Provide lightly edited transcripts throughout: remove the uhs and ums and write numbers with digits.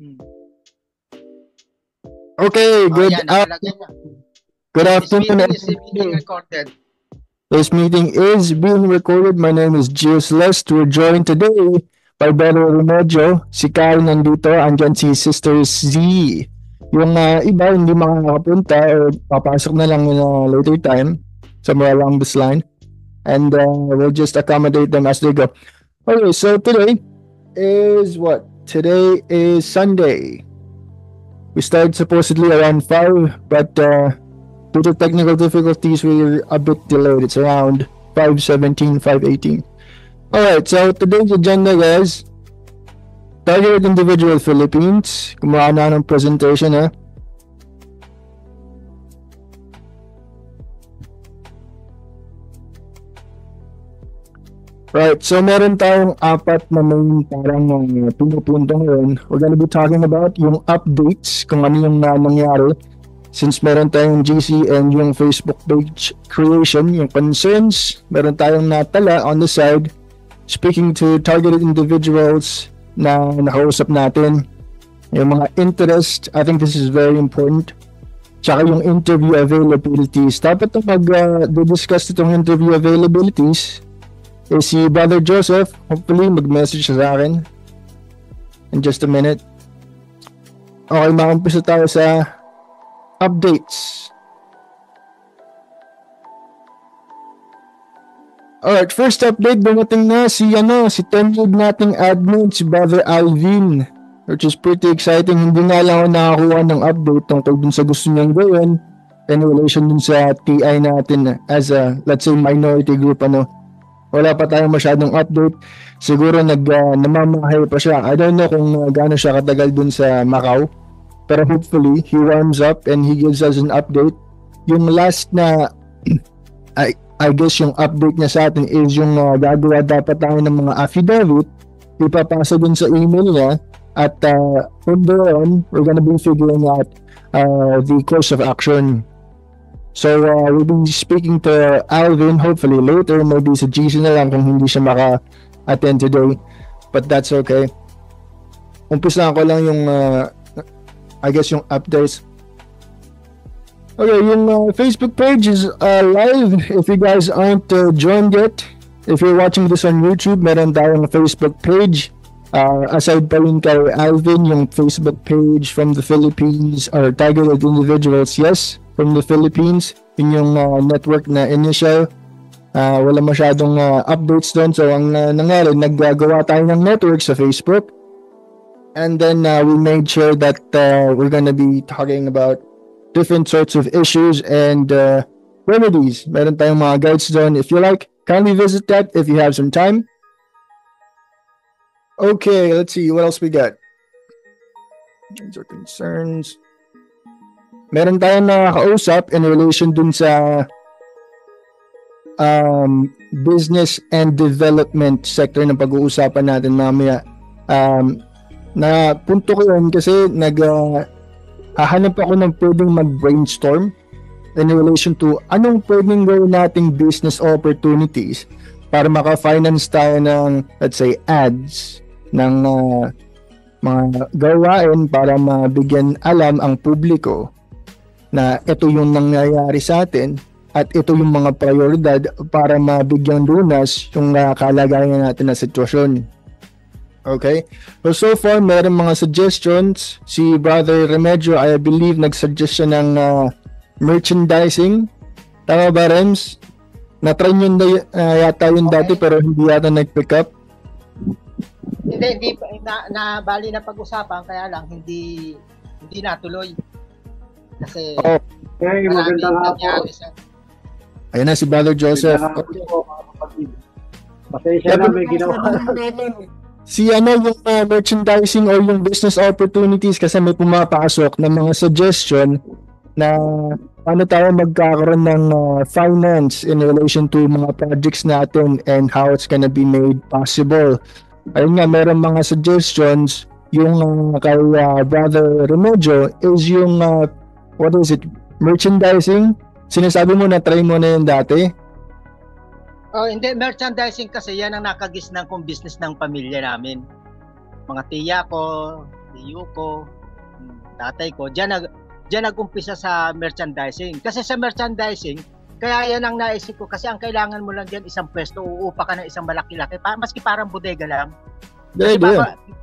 Okay, good Yan, nakalagay na. good This afternoon, meeting is being everybody. recorded. This meeting is being recorded. My name is Gio Celeste. We're joined today by Brother Remedyo. Si Kyle nandito. Andyan si Sister Z. Yung iba hindi makakapunta or papasok na lang in a later time, somewhere along this line. And we'll just accommodate them as they go. Okay, so today is what? Today is Sunday. We started supposedly around 5, but due to technical difficulties, we're a bit delayed. It's around 5:17, 5:18. Alright, so today's agenda, guys. Targeted Individual Philippines. Gumawa na ng presentation, ha? Right, so meron tayong apat na main parang pinupunto ngayon. We're gonna be talking about yung updates, kung ano yung nangyari since meron tayong GC and yung Facebook page creation, yung concerns, meron tayong natala on the side, speaking to targeted individuals na nakausap natin, yung mga interest. I think this is very important. Tsaka yung interview availabilities. Dapat ito mag-discuss itong interview availabilities. Si Brother Joseph, hopefully mag-message siya sa akin in just a minute. Okay, maumpisa tayo sa updates. Alright, first update, dumating na si tenured nating admin, si Brother Alvin, which is pretty exciting. Hindi nga lang ako nakakuha ng update tungkol dun sa gusto niyang gawin in relation dun sa TI natin as a, let's say, minority group, Wala pa tayong masyadong update. Siguro namamahay pa siya. I don't know kung gaano siya katagal dun sa Macau. Pero hopefully, he warms up and he gives us an update. Yung last na, I guess yung update niya sa atin is yung gagawa dapat tayo ng mga affidavit. Ipapasa dun sa email niya. At from there on, we're gonna be figuring out the course of action. So we'll be speaking to Alvin hopefully later, maybe sa GC na lang kung hindi siya maka-attend today, but that's okay. Umpisahan ko lang yung I guess yung updates. Okay, yung Facebook page is live. If you guys aren't joined yet, if you're watching this on YouTube, meron tayong Facebook page. Aside pa rin kay Alvin, yung Facebook page from the Philippines or targeted individuals, yes, from the Philippines, yun yung network na initial. Wala masyadong updates doon. So ang nangyari, naggagawa tayo ng network sa Facebook. And then we made sure that we're gonna be talking about different sorts of issues and remedies. Meron tayong mga guides doon. If you like, kindly visit that if you have some time. Okay, let's see. What else we got? These are concerns. Meron tayong nakakausap in relation dun sa business and development sector na pag-uusapan natin mamaya. Na punto ko yun kasi hahanap ako ng pwedeng mag-brainstorm in relation to anong pwedeng gawin nating business opportunities para maka-finance tayo ng, let's say, ads ng mga gawain para mabigyan alam ang publiko na ito yung nangyayari sa atin at ito yung mga prioridad para mabigyan lunas yung kalagayan natin na sitwasyon. Okay? So far, meron mga suggestions. Si Brother Remedyo, I believe, nag-suggest siya ng merchandising. Tama ba, Rems? Na-try nyo yata yun dati pero hindi yata nag-pick up. Hindi bali na pag-usapan, kaya lang hindi natuloy. Kasi okay, magandang hapon. Ayun na si Brother Joseph. Pasensya na, may ginawa. Si yung merchandising or yung business opportunities kasi may pumapasok na mga suggestion na paano tayo magkakaroon ng finance in relation to mga projects natin and how it's gonna be made possible. Ayun nga, meron mga suggestions. Yung kay Brother Remedyo is yung what is it? Merchandising? Sinasabi mo na try mo na yun dati? Oh, hindi. Merchandising kasi yan ang nakagisnan kong business ng pamilya namin. Mga tiya ko, si Yuko, tatay ko, diyan nag-umpisa sa merchandising. Kasi sa merchandising, kaya yan ang naisip ko kasi ang kailangan mo lang diyan isang pwesto, uupa ka ng isang malaki-laki, maski parang bodega lang. Kasi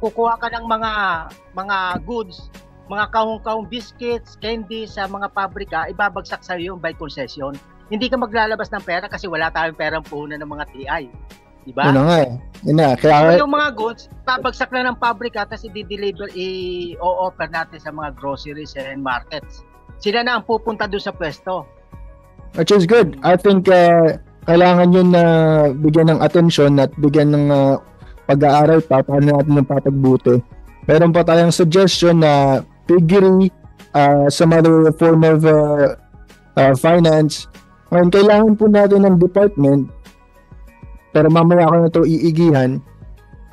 kukuha ka ng mga goods, mga kahong-kahong biscuits, candy sa mga pabrika, ibabagsak sa iyo by concession. Hindi ka maglalabas ng pera kasi wala tayong perang puhunan ng mga TI. Diba? Yun nga eh. Yun na. Kaya yung mga goods, babagsak na ng pabrika tapos i-deliver, i-offer natin sa mga groceries and markets. Sila na ang pupunta doon sa pwesto. Which is good. I think kailangan yun na bigyan ng atensyon at bigyan ng pag-aaral pa paano natin ng papagbuti. Meron pa tayong suggestion na piggery, some other form of finance. Ngayon, kailangan po natin ng department, pero mamaya ako na ito iigihan.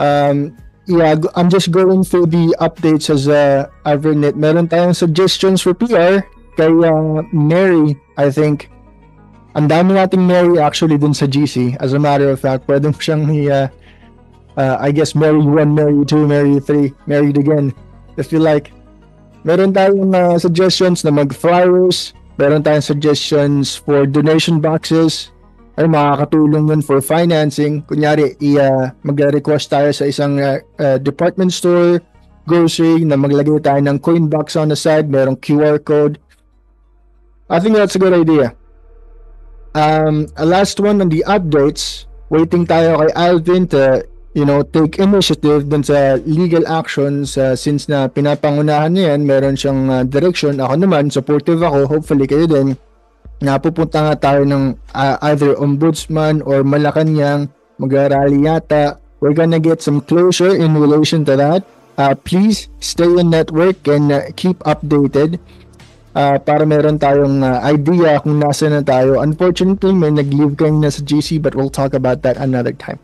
I'm just going through the updates as I've written it. Meron tayong suggestions for PR kay Mary, I think. Ang dami nating Mary actually dun sa GC. As a matter of fact, pwede mo siyang I guess Mary 1, Mary 2, Mary 3, married again. If you like. Meron tayong suggestions na mag-flyers. Meron tayong suggestions for donation boxes. Ay makakatulong yun for financing. Kunyari, mag-request tayo sa isang department store, grocery, na maglagay tayo ng coin box on the side, merong QR code. I think that's a good idea. A last one on the updates, waiting tayo kay Alvin to, take initiative dun sa legal actions since na pinapangunahan niya yan, meron siyang direction. Ako naman, supportive ako, hopefully kayo din. Napupunta nga tayo ng either ombudsman or Malacanang, mag-arali yata. We're gonna get some closure in relation to that. Please stay in network and keep updated para meron tayong idea kung nasa na tayo. Unfortunately, may nag-leave kayong nasa GC, but we'll talk about that another time.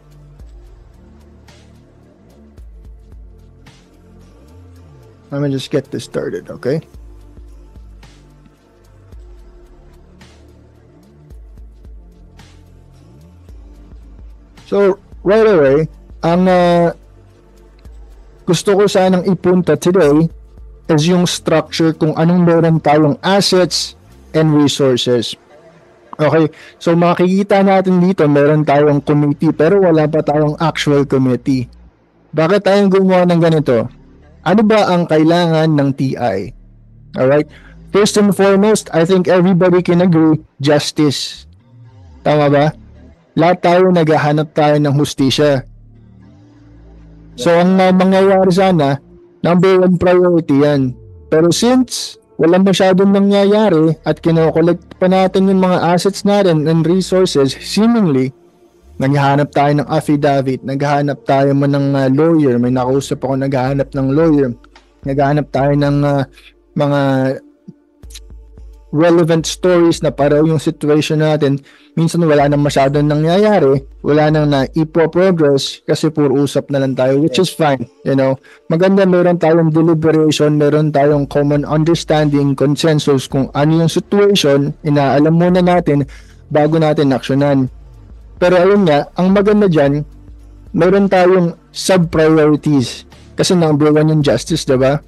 Let me just get this started, okay? So, right away, ang gusto ko sanang ipunta today is yung structure kung anong meron tayong assets and resources. Okay, so makikita natin dito meron tayong committee pero wala pa tayong actual committee. Bakit tayong gumawa ng ganito? Ano ba ang kailangan ng TI? Alright, first and foremost, I think everybody can agree, justice. Tama ba? Lahat tayo naghahanap tayo ng hustisya. So ang mangyayari sana, number 1 priority yan. Pero since walang masyadong nangyayari at kinokollect pa natin yung mga assets natin and resources, seemingly, naghahanap tayo ng affidavit, naghahanap tayo man ng lawyer, may nakausap ako naghahanap ng lawyer, naghahanap tayo ng mga relevant stories na pareho yung situation natin. Minsan wala nang masyadong nangyayari, wala nang na-progress kasi puro usap na lang tayo, which is fine, Maganda meron tayong deliberation, meron tayong common understanding, consensus kung ano yung situation, inaalam muna natin bago natin aksyonan. Pero ayun nga, ang maganda dyan, meron tayong sub-priorities kasi number 1 yung justice, diba?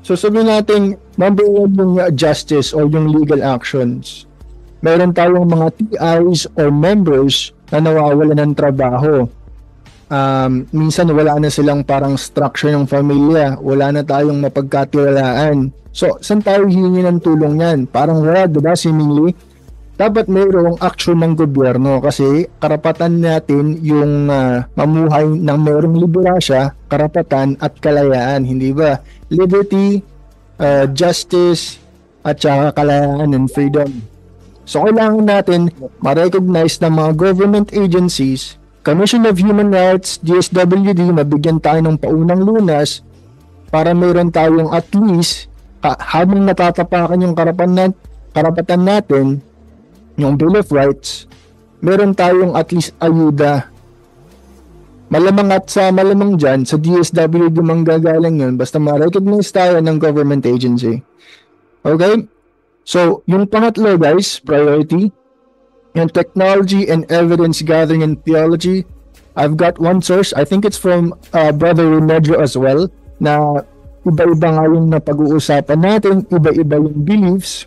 So sabihin natin, number 1 yung justice or yung legal actions. Meron tayong mga TIs or members na nawawalan ng trabaho. Minsan wala na silang parang structure ng pamilya, wala na tayong mapagkatiwalaan. So, saan tayo hihingi ng tulong yan? Parang wala, diba, seemingly? Dapat mayroong action ng gobyerno kasi karapatan natin yung mamuhay ng mayroong liberasya, karapatan at kalayaan, hindi ba? Liberty, justice, at saka kalayaan and freedom. So kailangan natin ma-recognize ng mga government agencies, Commission of Human Rights, DSWD, mabigyan tayo ng paunang lunas para mayroon tayong at least habang natatapakan yung karapatan natin, yung Bill of Rights, meron tayong at least ayuda. Malamang at sa malamang dyan, sa DSWD manggagaling yun, basta ma-recognize tayo ng government agency. Okay? So, yung pangatlo guys, priority, yung technology and evidence gathering and theology. I've got one source, I think it's from Brother Remedrio as well. na iba-iba nga yung napag-uusapan natin, iba-iba yung beliefs,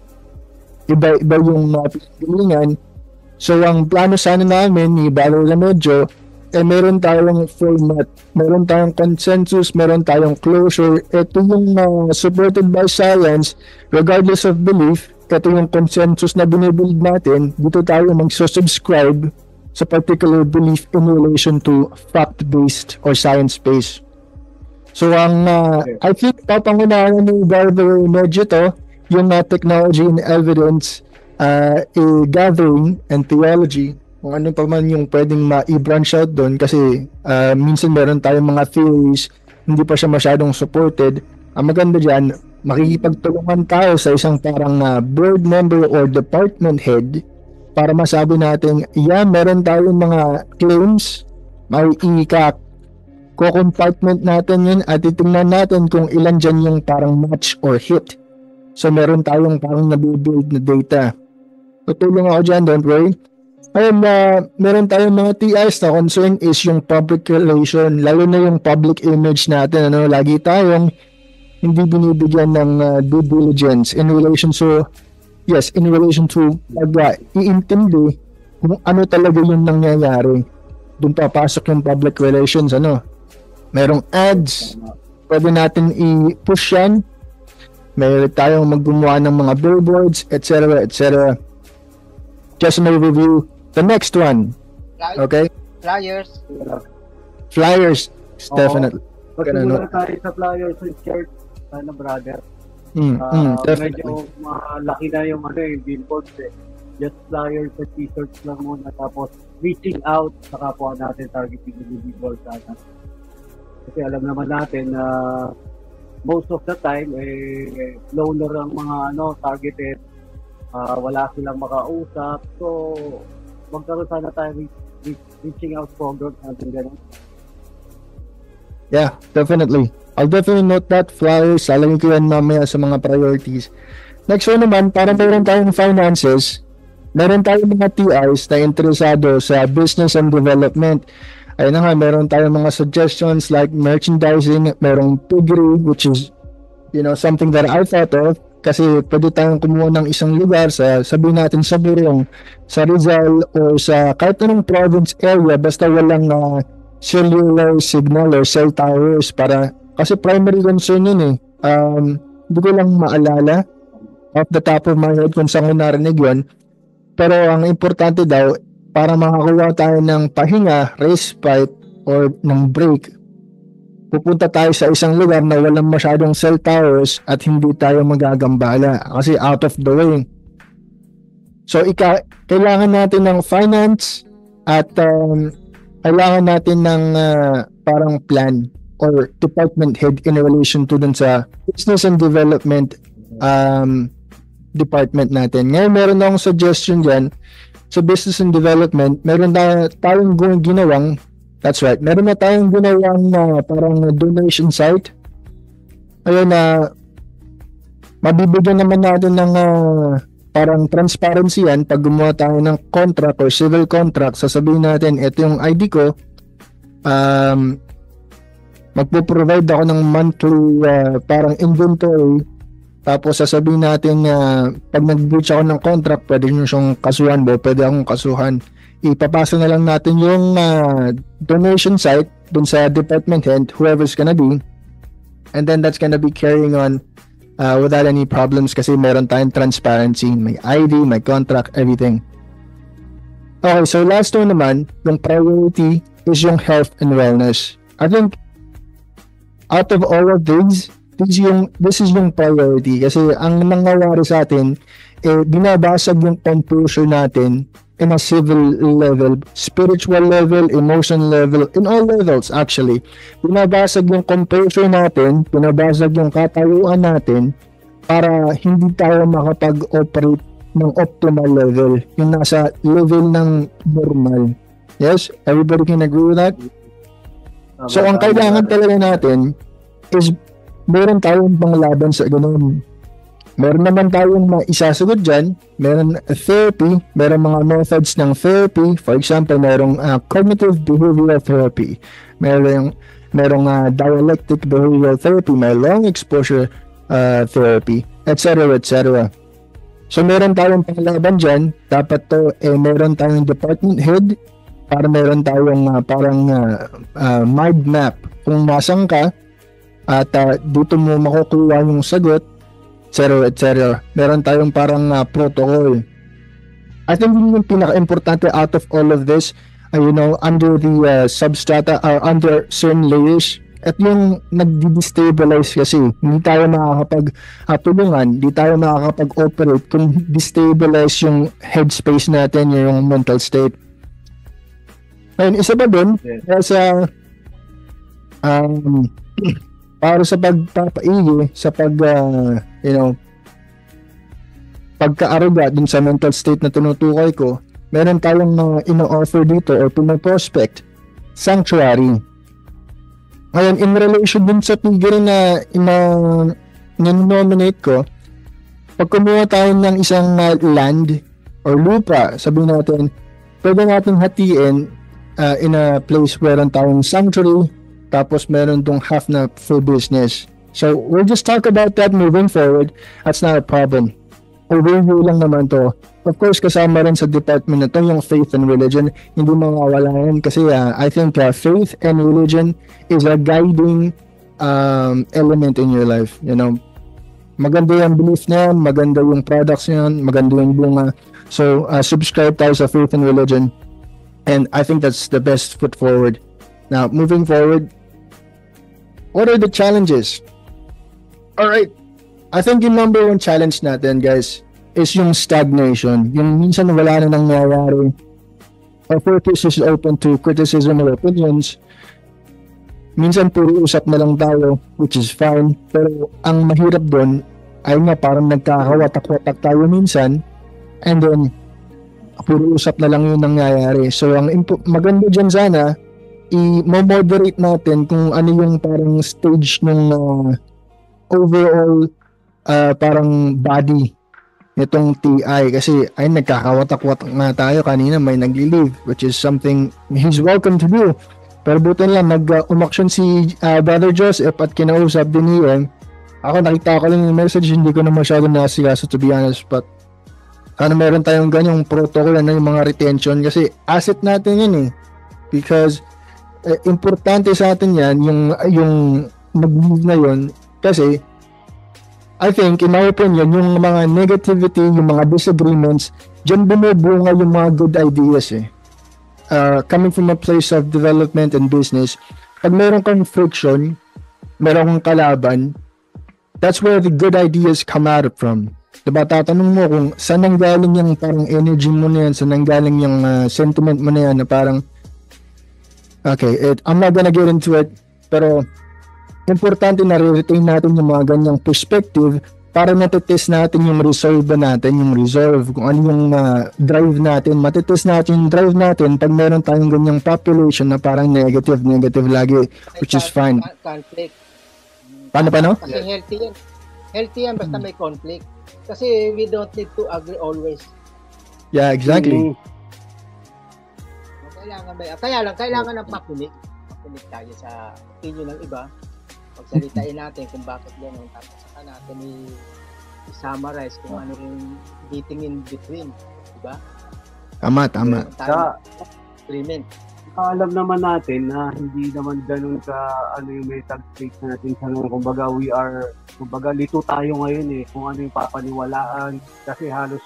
iba-iba yung pinagalingan. So, ang plano sana namin ni Brother Remedyo, meron tayong format, meron tayong consensus, meron tayong closure. Ito yung supported by science, regardless of belief, ito yung consensus na binibuild natin. Dito tayo mag-subscribe sa particular belief in relation to fact-based or science-based. So, I think papangunahan ni Brother Remedyo to, yung technology and evidence gathering and theology, kung ano pa man yung pwedeng ma-branch out doon kasi minsan meron tayong mga theories, hindi pa siya masyadong supported. Ang maganda dyan, makikipagtulungan tayo sa isang parang board member or department head para masabi natin, meron tayong mga claims, may ko-compartment natin yun at titingnan natin kung ilan dyan yung parang match or hit. So, meron tayong parang nabibuild na data. Tutulong ako dyan, don't worry. Ayun, meron tayong mga TIs na concern is yung public relation, lalo na yung public image natin. Lagi tayong hindi binibigyan ng due diligence in relation to iintindi kung ano talaga yung nangyayari. Doon papasok yung public relations, merong ads, pwede natin i-push yan. Meron tayong maggumawa ng mga billboards, etc. etc. Just may review the next one. Okay? Flyers, definitely. Pagsimula tayo sa flyers and shirts, brother. Definitely. Medyo malaki na yung billboards Just flyers and t-shirts lang muna. Tapos reaching out sa kapwa natin, targeting individuals sana. Kasi alam naman natin na most of the time, loner ang mga targeted. Wala silang makausap. So, magkaroon sana tayo reaching out programs natin ganun. Yeah, definitely. I'll definitely note that. Flyers, alagay ko yan mamaya sa mga priorities. Next one naman, para meron tayong finances, meron tayong mga TIs na interesado sa business and development. Ayun na nga, meron tayong mga suggestions like merchandising, merong piggery, which is, something that I thought of. Kasi pwede tayong kumuha ng isang lugar sabihin natin sa Burong, sa Rizal, o sa kahit anong province area, basta walang cellular signal or cell towers kasi primary concern yun hindi ko lang maalala off the top of my head kung saan ko narinig yun. Pero ang importante daw, para makakuha tayo ng pahinga, respite, or ng break, pupunta tayo sa isang lugar na walang masyadong cell towers at hindi tayo magagambala kasi out of the way. So, kailangan natin ng finance at kailangan natin ng parang plan or department head in relation to dun sa business and development department natin. Ngayon, meron akong suggestion dyan sa business and development. Meron na tayong ginawang parang donation site. Ayun mabibigyan naman natin ng parang transparency yan pag gumawa tayo ng contract or civil contract. Sasabihin natin, ito yung ID ko. Magpo-provide ako ng monthly parang inventory. Tapos sasabihin natin pag nag-breach ako ng contract, pwede nyo siyang kasuhan mo, pwede akong kasuhan. Ipapasa na lang natin yung donation site dun sa department head, whoever's gonna be, and then that's gonna be carrying on without any problems kasi meron tayong transparency, may ID, may contract, everything. Okay, so last one naman, yung priority is yung health and wellness. I think out of all of these, this is yung priority kasi ang nangyayari sa atin, binabasag yung composure natin in a civil level, spiritual level, emotion level, in all levels actually. Binabasag yung composure natin, binabasag yung katayuan natin para hindi tayo makapag-operate ng optimal level, yung nasa level ng normal. Yes? Everybody can agree with that? So, ang kailangan talaga natin is meron tayong panglaban sa ganun. Meron naman tayong maisasagot dyan. Meron therapy. Meron mga methods ng therapy. For example, merong cognitive behavioral therapy. Merong merong dialectic behavioral therapy, may long exposure therapy, etc. etc. So meron tayong panglaban dyan, dapat to meron tayong department head para meron tayong parang mind map kung nasaan ka at dito mo makukuha yung sagot, etc. etc. Meron tayong parang protocol. I think yung pinaka-importante out of all of this, under the substrata or under certain layers, at yung nag-destabilize kasi, hindi tayo makakapag-tulungan, hindi tayo makakapag-operate kung destabilize yung headspace natin, yung mental state. Ngayon, isa pa dun, para sa pagpapaigi, sa pagka-aruga dun sa mental state na tinutukoy ko, meron tayong ino-offer dito or pinoprospect, sanctuary. Ngayon, in relation dun sa figure na nominate ko, pag kumuha tayo ng isang land or lupa, sabihin natin, pwede natin hatiin in a place where tayong sanctuary, tapos meron tong half na for business. So, we'll just talk about that moving forward. That's not a problem. Overview lang naman to. Of course, kasama rin sa department na to yung faith and religion. Hindi mawawala yan kasi I think faith and religion is a guiding element in your life. Maganda yung belief na yan, maganda yung products yan, maganda yung bunga. So, subscribe tayo sa faith and religion. And I think that's the best foot forward. Now, moving forward, what are the challenges? Alright. I think yung number one challenge natin, guys, is yung stagnation. Yung minsan wala na nangyayari. Our focus is open to criticism or opinions. Minsan puro usap na lang tayo, which is fine. Pero ang mahirap doon ay parang nagkakawatak-watak tayo minsan, and then puro usap na lang yung nangyayari. So ang maganda dyan sana, i-moderate natin kung ano yung parang stage ng overall parang body nitong TI kasi ay nagkakawatak-watak na tayo kanina, may nagli-leave, which is something he's welcome to do. Pero buti lang umaksyon si Brother Joseph at kinausap din niya. Ako nakita ko lang yung message, hindi ko na masyado nasikaso to be honest, but meron tayong ganyang protocol na yung mga retention kasi asset natin yun because importante sa atin yan yung mag-move na yun kasi I think, in my opinion, yung mga negativity, yung mga disagreements, dyan bumubunga yung mga good ideas coming from a place of development and business, pag meron kang friction, meron kang kalaban, that's where the good ideas come out from. Diba, tatanong mo kung saan nanggaling yung parang energy mo na yan, saan nanggaling yung sentiment mo na yan na parang, okay, I'm not gonna get into it, pero importante na re-retain natin yung mga ganyang perspective para matitest natin yung resolve natin, yung resolve, kung ano yung drive natin, matitest natin yung drive natin pag meron tayong ganyang population na parang negative lagi, which is fine. Conflict. Paano? Kasi healthy yan basta may conflict. Kasi we don't need to agree always. Yeah, exactly. Kailangan ng pakinig tayo sa opinion ng iba. Pagsalitain natin kung bakit gano'n, tapos saka natin i-summarize kung ano yung meeting in between, diba? Tama. Agreement. Alam naman natin na hindi naman gano'n yung mental state natin sa ngayon. Kumbaga lito tayo ngayon kung ano yung papaniwalaan kasi halos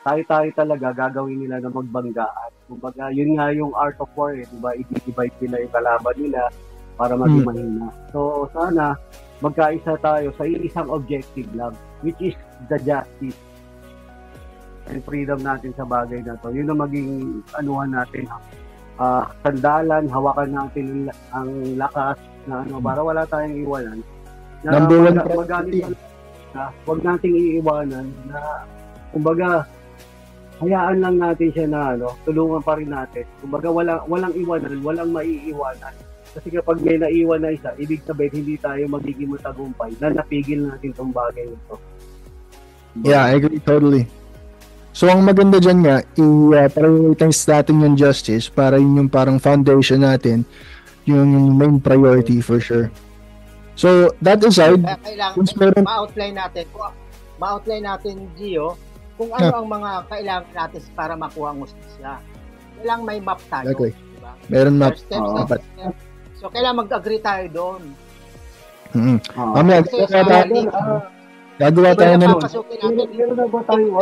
tayo talaga gagawin nila na magbanggaan. Kumbaga yun nga yung art of war diba? I-divide nila yung kalaban nila para maging mahina. So, sana magkaisa tayo sa isang objective lang, which is the justice and freedom natin sa bagay na to. Yun ang maging anuhan natin. Sandalan, hawakan natin ang lakas na para wala tayong iwanan. Number one huwag nating iiwanan na, kumbaga, hayaan lang natin siya na tulungan pa rin natin. Kumbaga, walang iwanan, walang maiiwanan. Kasi kapag may naiwan na isa, ibig sabihin hindi tayo magiging matagumpay na napigil natin itong bagay nito. Yeah, I agree totally. So, ang maganda dyan nga, i-prioritize natin yung justice para yun yung parang foundation natin yung main priority for sure. So, that aside, Kaya kailangan since meron, ma-outline natin, Gio, kung ano ang mga kailangan natin para makuha ang hustisya. Kailangan may map tayo. Okay. Diba? meron map. First step, second step. So, kailangan mag-agree tayo doon. Mamaya, Kasi sa gagawa tayo ng papasukin natin. Meron na ba tayong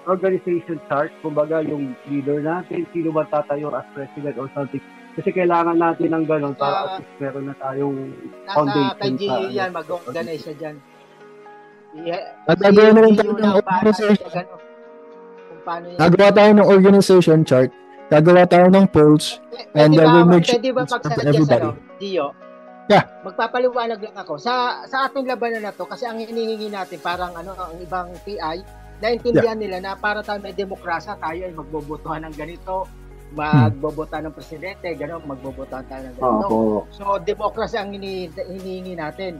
organization chart? Kumbaga, yung leader natin, sino ba tatayo as president or something? Kasi kailangan natin ng gano'n para at least meron na tayong Nasa foundation. kay Gio yan, mag-organize siya dyan. At gagawa na rin tayo ng organization. Kung paano yan. Gagawa tayo ng organization chart. Gagawa tayo ng polls. And we'll make sure Pwede ba it's for mag-suggest everybody. Gio? Yeah. Magpapaliwanag lang ako. Sa ating labanan na to, kasi ang hinihingi natin, parang ang ibang PI, naintindihan nila na para tayo may demokrasya, tayo ay magbobotohan ng ganito, magbobotohan ng presidente, gano'n, magbobotohan tayo ng ganito. So, demokrasya ang hinihingi natin.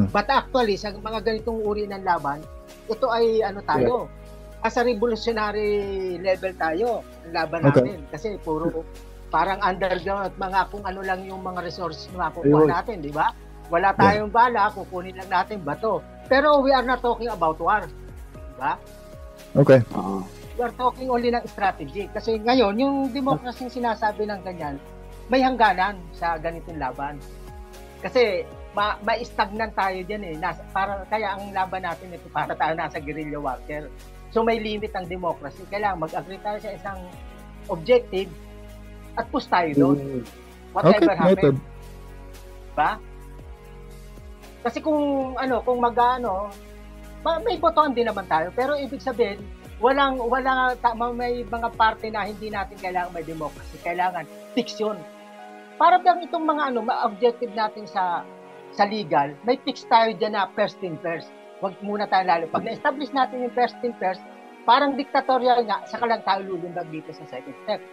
But actually, sa mga ganitong uri ng laban, ito ay tayo. Asa revolutionary level tayo ang laban natin. Kasi puro parang underground at mga kung ano lang yung mga resources na makukuha natin, di ba? Wala tayong bala, kukunin lang natin bato. Pero we are not talking about war. Di ba? Okay. We are talking only ng strategy. Kasi ngayon, yung democracy sinasabi ng ganyan, may hangganan sa ganitong laban. Kasi ma-stagnant tayo dyan eh. Kaya ang laban natin ito para tayo nasa guerrilla warfare. So may limit ang democracy. Kailangan mag-agree tayo sa isang objective at push tayo doon. Whatever happens. Diba? Kasi kung may botohan din naman tayo. Pero ibig sabihin, may mga parte na hindi natin kailangan may democracy. Kailangan fiction. Para bang itong mga objective natin sa legal, may fix tayo dyan na first in first. Huwag muna tayo lalo. Pag na-establish natin yung first in first, parang dictatorial nga, saka lang tayo lulundag dito sa second step.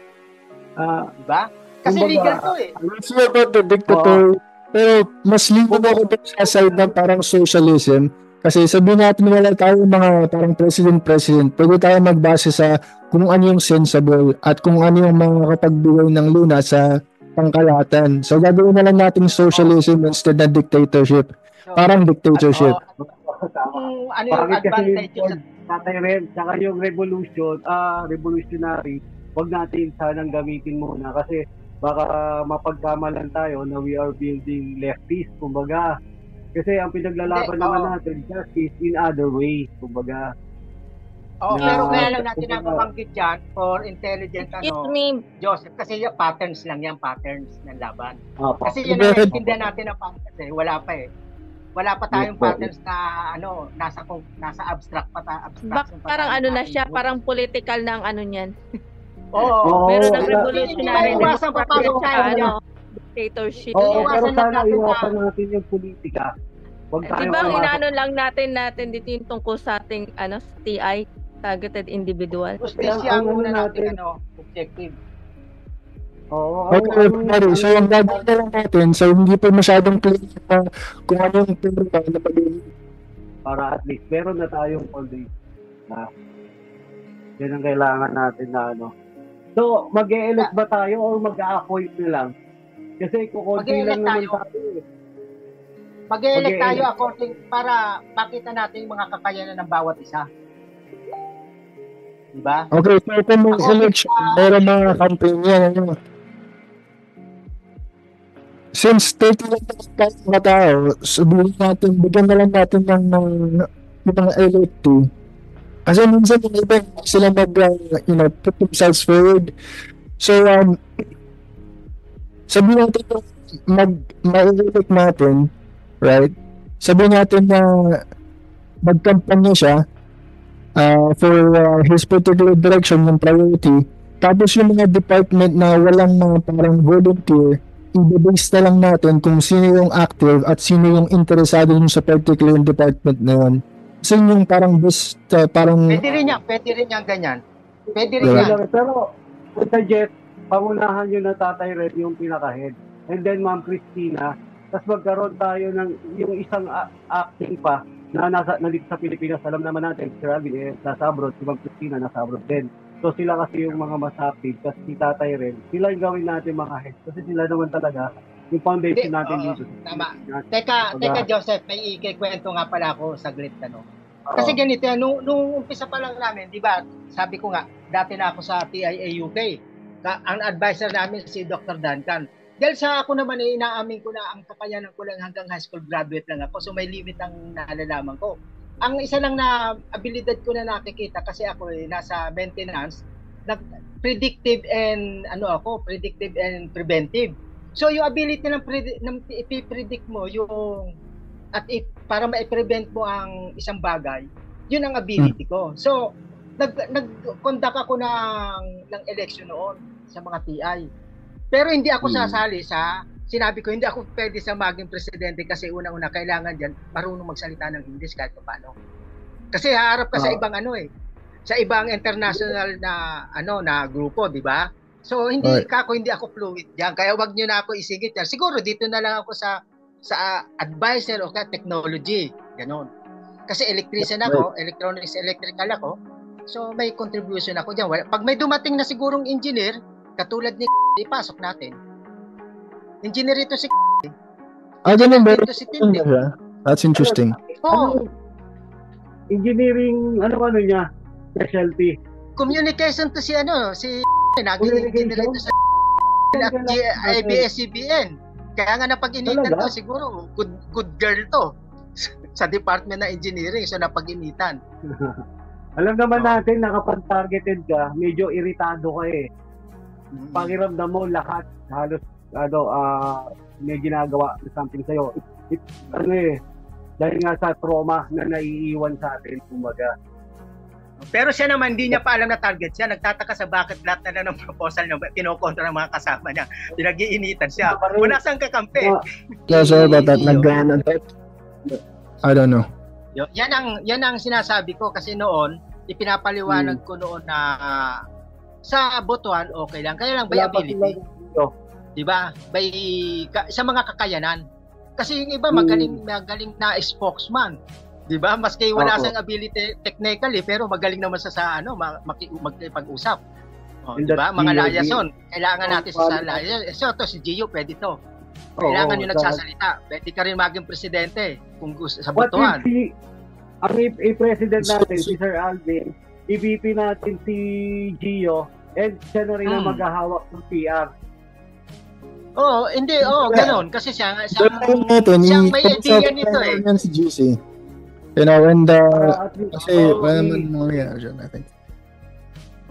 Diba? Kasi legal to eh. Let's talk about the dictator. Pero mas lingkod ako sa side ng parang socialism. Kasi sabihin natin wala tayo mga parang president. Pwede tayo magbase sa kung ano yung sensible at kung ano yung mga kapagbigay ng luna sa pangkalahatan. So gagawin na lang natin socialism instead na dictatorship. Parang dictatorship. Ano yung advantage yun? Tatay Ren, saka yung revolutionary, wag natin sanang gamitin muna kasi baka mapagkamalan tayo na we are building leftist, kumbaga. Kasi ang pinaglalaban naman natin, justice in other way, kumbaga. Pero kaya lang natin ang pabanggit dyan for intelligent, Joseph, kasi yung patterns lang yan, patterns ng laban. Kasi yun ang naiintindihan natin ang patterns eh, wala pa eh. Wala pa tayong patterns na nasa abstract pa abstraction pa. Parang na siya, parang political na ang niyan. Meron ng revolutionary iwasan papasok tayo dictatorship. Pero sana iwasan natin yung politika. Di ba lang natin dito yung tungkol sa ating TI, targeted individual. Justisya ang una natin objective. Okay, everybody. So, ang gagawin na lang natin, so hindi pa masyadong clear kung ano yung pinaka na pag-ibig. Para at least, meron na tayong foundation. Yan ang kailangan natin na So, mag-e-elect ba tayo o mag-a-appoint na lang? Kasi kukunti lang naman tayo. Mag-e-elect tayo according para makita natin yung mga kakayanan ng bawat isa. Diba? Okay, so kung may election, meron mga campaign yan. Since 30 lang mga tao, sabihin natin, bigyan na lang natin ng mga elective. Kasi minsan yung iba sila put themselves forward. So, sabihin natin ma-elect natin, right? Sabihin natin na magkampanya siya for his particular direction ng priority. Tapos yung mga department na walang mga parang volunteer, i-base na lang natin kung sino yung active at sino yung interesado sa particular department na yun. Kasi yung parang parang... Pwede rin yan ganyan. Pwede rin yan. Pero, suggest, pangunahan nyo na Tatay Red yung pinaka-head. And then, Ma'am Christina, tapos magkaroon tayo ng yung isang acting pa na nandito sa Pilipinas. Alam naman natin, si Robin, nasa abroad, si Ma'am Christina, nasa abroad din. So sila kasi yung mga mas active, kasi si Tatay rin, sila yung gawin natin mga heads. Kasi sila naman talaga, yung foundation natin dito. Tama. Teka Joseph, may ikikwento nga pala ako saglit Kasi ganito, nung umpisa pa lang namin, di ba, sabi ko nga, dati na ako sa TIA UK. Ang advisor namin si Dr. Duncan. Dahil sa ako naman, inaamin ko na ang kakayanan ko lang hanggang high school graduate lang ako. So may limit ang nalalaman ko. Ang isa lang na abilidad ko na nakikita kasi ako nasa maintenance, predictive and preventive. So yung ability ng ipipredict mo yung para ma-prevent mo ang isang bagay, yun ang ability ko. So nag-conduct ako ng election noon sa mga TI. Pero hindi ako sasali sinabi ko, hindi ako pwede sa maging presidente kasi unang-una kailangan diyan marunong magsalita ng English kahit paano. Kasi haharap ka sa ibang sa ibang international na grupo, di ba? So hindi ako fluent diyan. Kaya wag niyo na ako isingit diyan. Siguro dito na lang ako sa advisor o technology, ganon. Kasi electrician ako, electrical ako. So may contribution ako diyan. Pag may dumating na sigurong engineer, katulad ni ipasok natin. Engineer ito si ganun ba? Si Tindi. That's interesting. Engineering, ano niya? Specialty. Communication to si naging engineer ito sa ABS-CBN. Kaya nga napag-initan to, siguro good girl to sa Department ng Engineering, so napag-initan. Alam naman natin na kapag targeted ka, medyo iritado ka Pakiramdam mo lahat, halos may ginagawa na something sa'yo. Dahil nga sa trauma na naiiwan sa atin, kumbaga. Pero siya naman, hindi niya pa alam na target siya. Nagtataka sa bakit lahat na ng proposal niya, kinokontra ng mga kasama niya. Pinag-iinitan siya. Wala siyang kakampi. Yeah, sorry about that. I don't know. Yan ang sinasabi ko kasi noon, ipinapaliwanag ko noon na sa botohan, okay lang. Kaya lang by ability. Diba? Sa mga kakayanan. Kasi yung iba magaling na spokesman. 'Di ba? Maski wala siyang ability technically pero magaling naman sa makipag-usap. 'Di ba? Mga liaison. Kailangan natin sa liaison. So si Gio pwede to. Kailangan yung nagsasalita. Pwede ka rin maging presidente kung gusto sa botohan. Ang president natin si Sir Alvin, EVP natin si Gio, and siya na rin ang maghahawak ng PR. Ganoon kasi siya may idea nito si GC. And kasi wala naman mangyayari dyan, I think.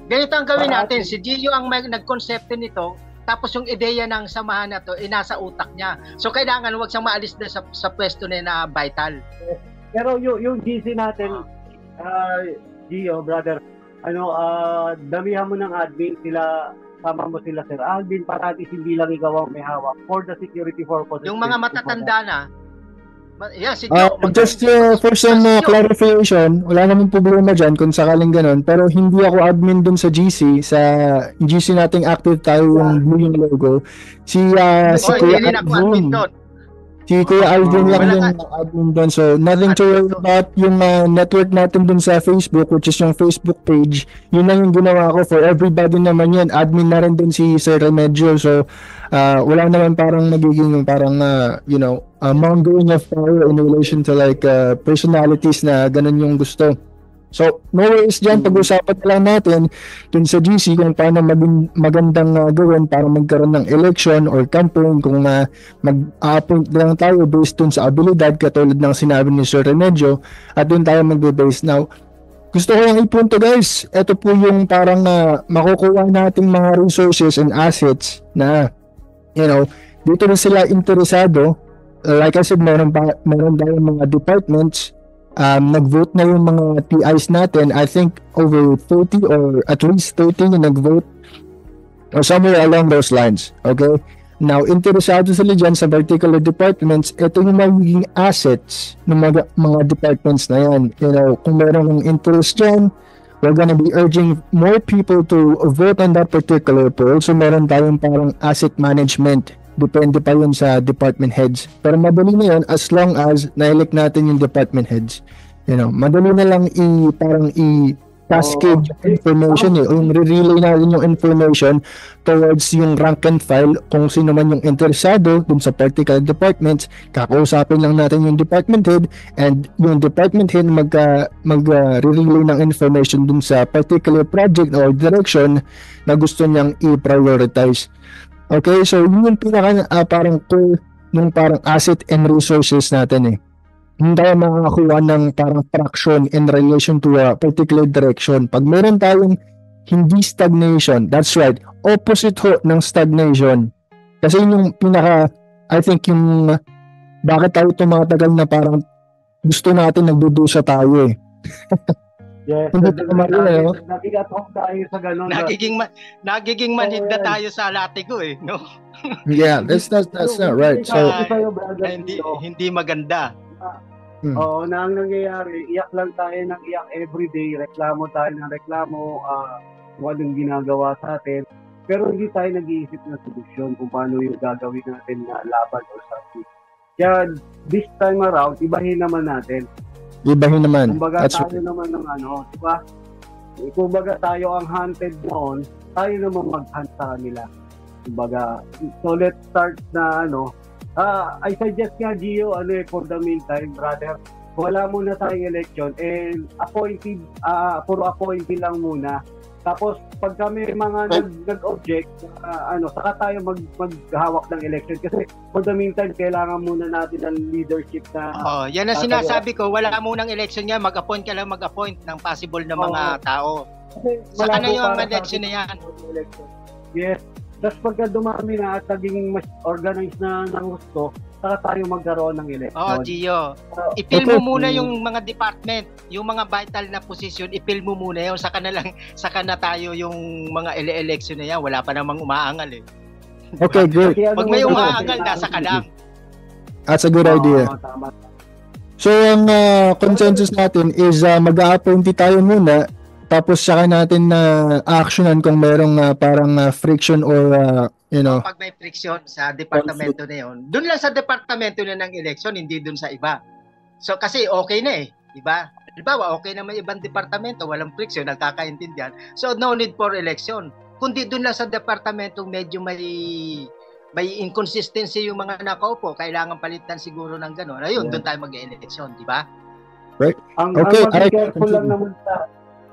Ganito ang gawin natin. Si Gio ang nag-konsepto nito, tapos yung ideya ng samahan na to, nasa utak niya. So, kailangan huwag siyang maalis na sa pwesto na vital. Pero yung GC natin, Gio, brother, damihan mo ng admin, sama mo sila, Sir Alvin, para at hindi lang ikaw ang may hawak for the security purposes. Yung mga matatanda na, just for some clarification, wala namang problema dyan kung sakaling ganun, pero hindi ako admin dun sa GC. Sa GC nating active tayo yung blue yung logo. Si Kuya Alvin. Si Kuya Alvin lang yung admin dun. So nothing to worry about. Yung network natin dun sa Facebook, which is yung Facebook page, yun lang yung ginawa ko for everybody naman yan. Admin na rin dun si Sir Remedyo. So wala naman parang nagiging parang mongering of power in relation to like personalities na ganun yung gusto. So no worries dyan, pag-usapan lang natin dun sa GC kung paano magandang gawin para magkaroon ng election or campaign, kung mag-appoint lang tayo based dun sa abilidad katulad ng sinabi ni Sir Remedyo, at dun tayo magbe-base. Now gusto ko lang ipunto guys, ito po yung parang makukuha nating mga resources and assets na dito na sila interesado. Like I said, meron tayong mga departments. Nag-vote na yung mga TIs natin. I think over 30 or at least 30 yung nag-vote or somewhere along those lines. Okay? Now, interesado sila dyan sa particular departments. Ito yung magiging assets ng mga departments na yan. Kung meron ng interest dyan, we're gonna be urging more people to vote on that particular poll. So meron tayong parang asset management. Depende pa yun sa department heads. Pero madali na yun as long as na-elect natin yung department heads. Madali na lang cascade yung information yung re-relay natin yung information towards yung rank and file kung sino man yung interesado dun sa particular departments, kakausapin lang natin yung department head and yung department head mag-relay ng information dun sa particular project or direction na gusto niyang i-prioritize. Okay, so yun yung pinaka parang core nung parang asset and resources natin hindi tayo makakakuha ng parang traction in relation to a particular direction. Pag meron tayong hindi stagnation, that's right, opposite ho ng stagnation. Kasi yung pinaka, I think yung bakit tayo tumatagal na parang gusto natin nagdudusa tayo Yes, Hindi tayo marunong, nakigatong tayo sa ganun. Nagiging manhid na tayo sa latigo no? Yeah, that's not right. So, hindi maganda. Oo, na ang nangyayari, iyak lang tayo ng iyak everyday, reklamo tayo ng reklamo, kung anong ginagawa sa atin, pero hindi tayo nag-iisip ng solusyon kung paano yung gagawin natin na laban or something. Kaya this time around, ibahin naman natin. Kumbaga That's tayo naman ng diba? Kumbaga tayo ang hunted noon, tayo naman mag-hunt sa kanila. Kumbaga, so let's start na I suggest nga, Gio, for the meantime, brother, wala muna tayong election and appointed, puro appointee lang muna. Tapos, pag kami mga nag-object, saka tayo maghawak ng election. Kasi for the meantime, kailangan muna natin ng leadership na... yan ang sinasabi ko, wala munang election yan, mag-appoint ka lang mag-appoint ng possible na mga tao. Saka na yung election na yan. Yes. Tapos pagka dumami na at naging mas organized na ng gusto, saka tayo magkaroon ng election. Gio. I-fill mo muna yung mga department, yung mga vital na position, i-fill mo muna yun. Saka na tayo yung mga election na yan. Wala pa namang umaangal Okay, great. Pag may umaangal, nasa ka lang. That's a good idea. Tama. So, ang consensus natin is mag-a-appointee tayo muna. Tapos saka natin na actionan kung merong parang friction or pag may friction sa departamento na yun, doon lang sa departamento na ng election, hindi doon sa iba. So kasi okay na di ba? Halimbawa, okay na may ibang departamento, walang friction, nagkakaintindihan. So no need for election. Kundi doon lang sa departamento medyo may inconsistency yung mga nakaupo, kailangan palitan siguro ng gano'n. Ayun, doon tayo mag-election, di ba? Right. Okay, ang careful lang naman sa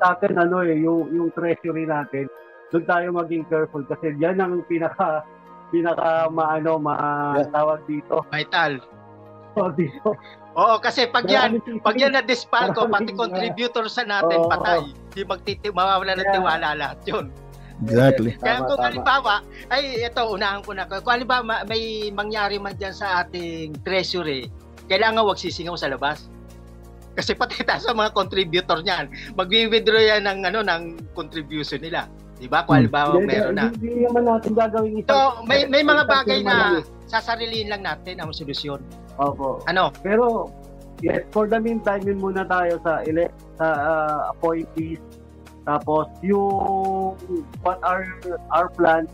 atin yung treasury natin, doon tayo maging careful kasi diyan ang pinaka tawag dito. Vital. Dito. Oo, kasi pag yan na-dispalco, pati contributor sa natin patay. Hindi mawawala ng tiwala lahat yun. Exactly. Kaya kung halimbawa, unahan ko na. Kung halimbawa may mangyari man dyan sa ating treasury, kailangan wag sisingaw sa labas. Kasi pati sa mga contributor niyan, magwi-withdraw yan ng contribution nila. 'Di ba? Kung halimbawa meron na. Hindi naman natin gagawin ito. So, may mga bagay na sasarilin lang natin ang solusyon. Opo. Pero yes, for the meantime, yun muna tayo sa appointees. Tapos yung what are our plans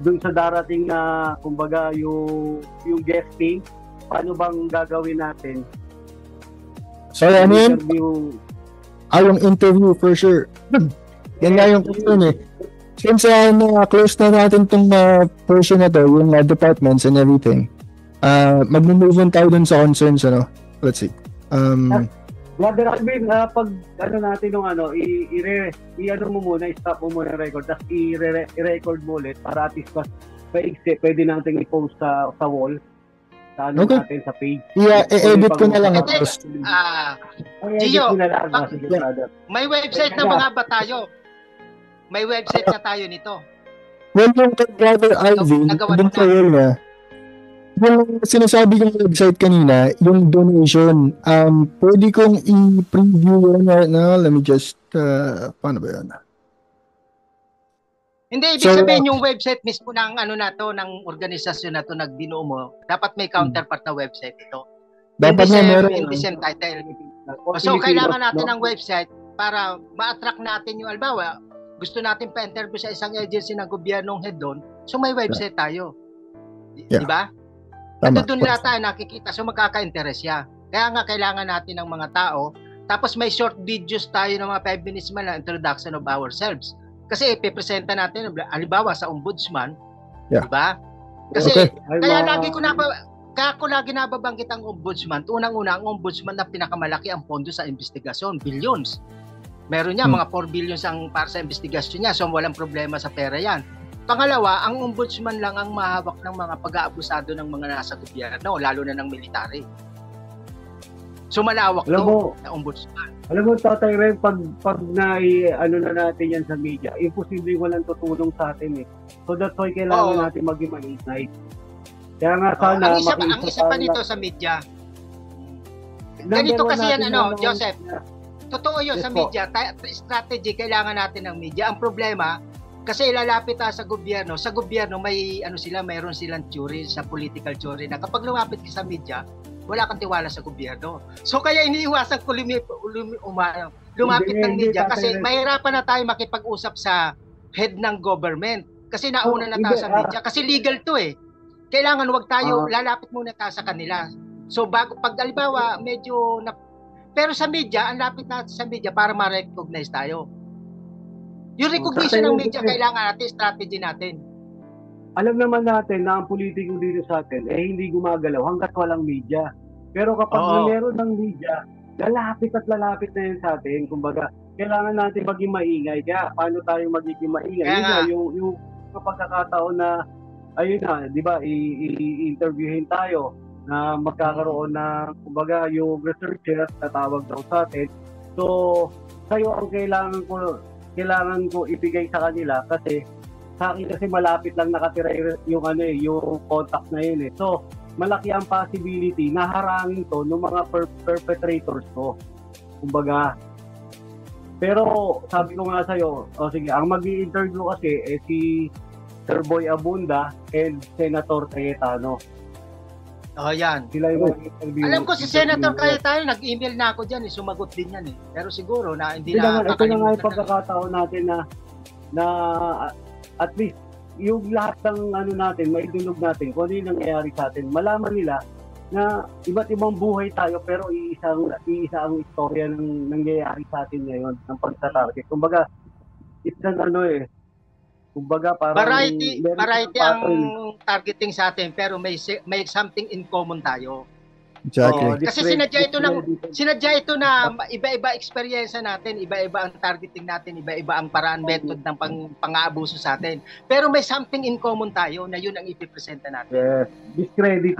dun sa darating na kumbaga yung guesting, paano bang gagawin natin? So, yung interview for sure. Yan nga yung question Since close na natin itong portion na to, yung departments and everything, mag-move on tayo dun sa concerns, Let's see. Brother Alvin, pag natin nung mo muna, i-stop mo muna yung record, tapos i-record mo ulit para at least pwede natin i-post sa wall. Natin sa page. Yeah, edit ko na lang ito. Gio, may website na mga ba tayo? May website na tayo nito. Well, yung brother Alvin, doon ko yun yung sinasabi kong website kanina, yung donation, pwede kong i-preview let me just, paano ba yun? Hindi, ibig sabihin yung website mismo ng ng organisasyon na to nagbinuo mo, dapat may counterpart na website ito. Dapat na meron. Hindi siya title. So, kailangan natin ng website para ma-attract natin yung albawa. Gusto natin pa-interview sa isang agency ng gobyernong head doon. So, may website tayo. Di ba? At doon lahat tayo nakikita. So, magkaka-interest siya. Kaya nga, kailangan natin ng mga tao Tapos may short videos tayo ng mga 5 minutes man na introduction of ourselves. Kasi ipipresenta natin, halimbawa sa ombudsman, Yeah. di ba? Kasi Okay. kaya lagi nababanggit ang ombudsman. Unang-una, ang ombudsman na pinakamalaki ang pondo sa investigasyon, billions. Meron niya mga 4 billions ang para sa investigasyon niya, so walang problema sa pera yan. Pangalawa, ang ombudsman lang ang mahawak ng mga pag-aabusado ng mga nasa gobyerno, lalo na ng military. So malawak na ombudsman. Alam mo, Tatay Ren, pag ano na natin yan sa media, imposible walang tutulong sa atin eh. So that's why kailangan natin maging mag-ignite. Kaya nga sana, ang isa pa nito sa media. Ganito kasi yan, Joseph. Totoo yun sa media. Strategy, kailangan natin ng media. Ang problema, kasi ilalapit sa gobyerno. Sa gobyerno, mayroon silang theory, sa political theory, na kapag lumapit ka sa media, wala kang tiwala sa gobyerno. So kaya iniiwasan ko lumapit ng media kasi mahirapan na tayo makipag-usap sa head ng government. Kasi nauna na tayo sa media. Kasi legal to eh. Kailangan wag tayo, lalapit muna tayo sa kanila. So pag halimbawa, pero sa media, ang lapit natin sa media para ma-recognize tayo. Yung recognition ng media, kailangan natin, strategy natin. Alam naman natin na ang politiko dito sa atin hindi gumagalaw hanggat walang media. Pero kapag meron ng media, lalapit na yan sa atin. Kumbaga, kailangan natin maging maingay. Kaya paano tayo magiging maingay? Yung pagkakataon na, ayun na, di ba, i-interviewin tayo na magkakaroon na, kumbaga, yung researcher na tawag daw sa atin. So, sa'yo ang kailangan ko ibigay sa kanila kasi sa akin kasi malapit lang nakatira yung contact na yun eh. So, malaki ang possibility na harangin to ng mga perpetrators ko. Kumbaga. Pero sabi ko nga sa'yo, sige, ang mag-i-interview kasi si Sir Boy Abunda and Senator Cayetano. Yan. Sila yung mag-interview. Alam ko si Senator Cayetano, nag-email na ako dyan, sumagot din yan eh. Pero siguro na hindi na ito na nga yung pagkakataon natin na at least yung lahat ng natin, maidulog natin kung ano yung nangyayari sa atin. Malaman nila na iba't ibang buhay tayo pero iisa ang istorya ng nangyayari sa atin ngayon ng pagtatarget. Kumbaga, it's an kumbaga parang variety ang targeting sa atin pero may something in common tayo. Exactly. Kasi sinadya ito na iba-iba experience natin, iba-iba ang targeting natin, iba-iba ang paraan, method ng pang-aabuso sa atin. Pero may something in common tayo na yun ang ipipresenta natin. Yes. Discredit,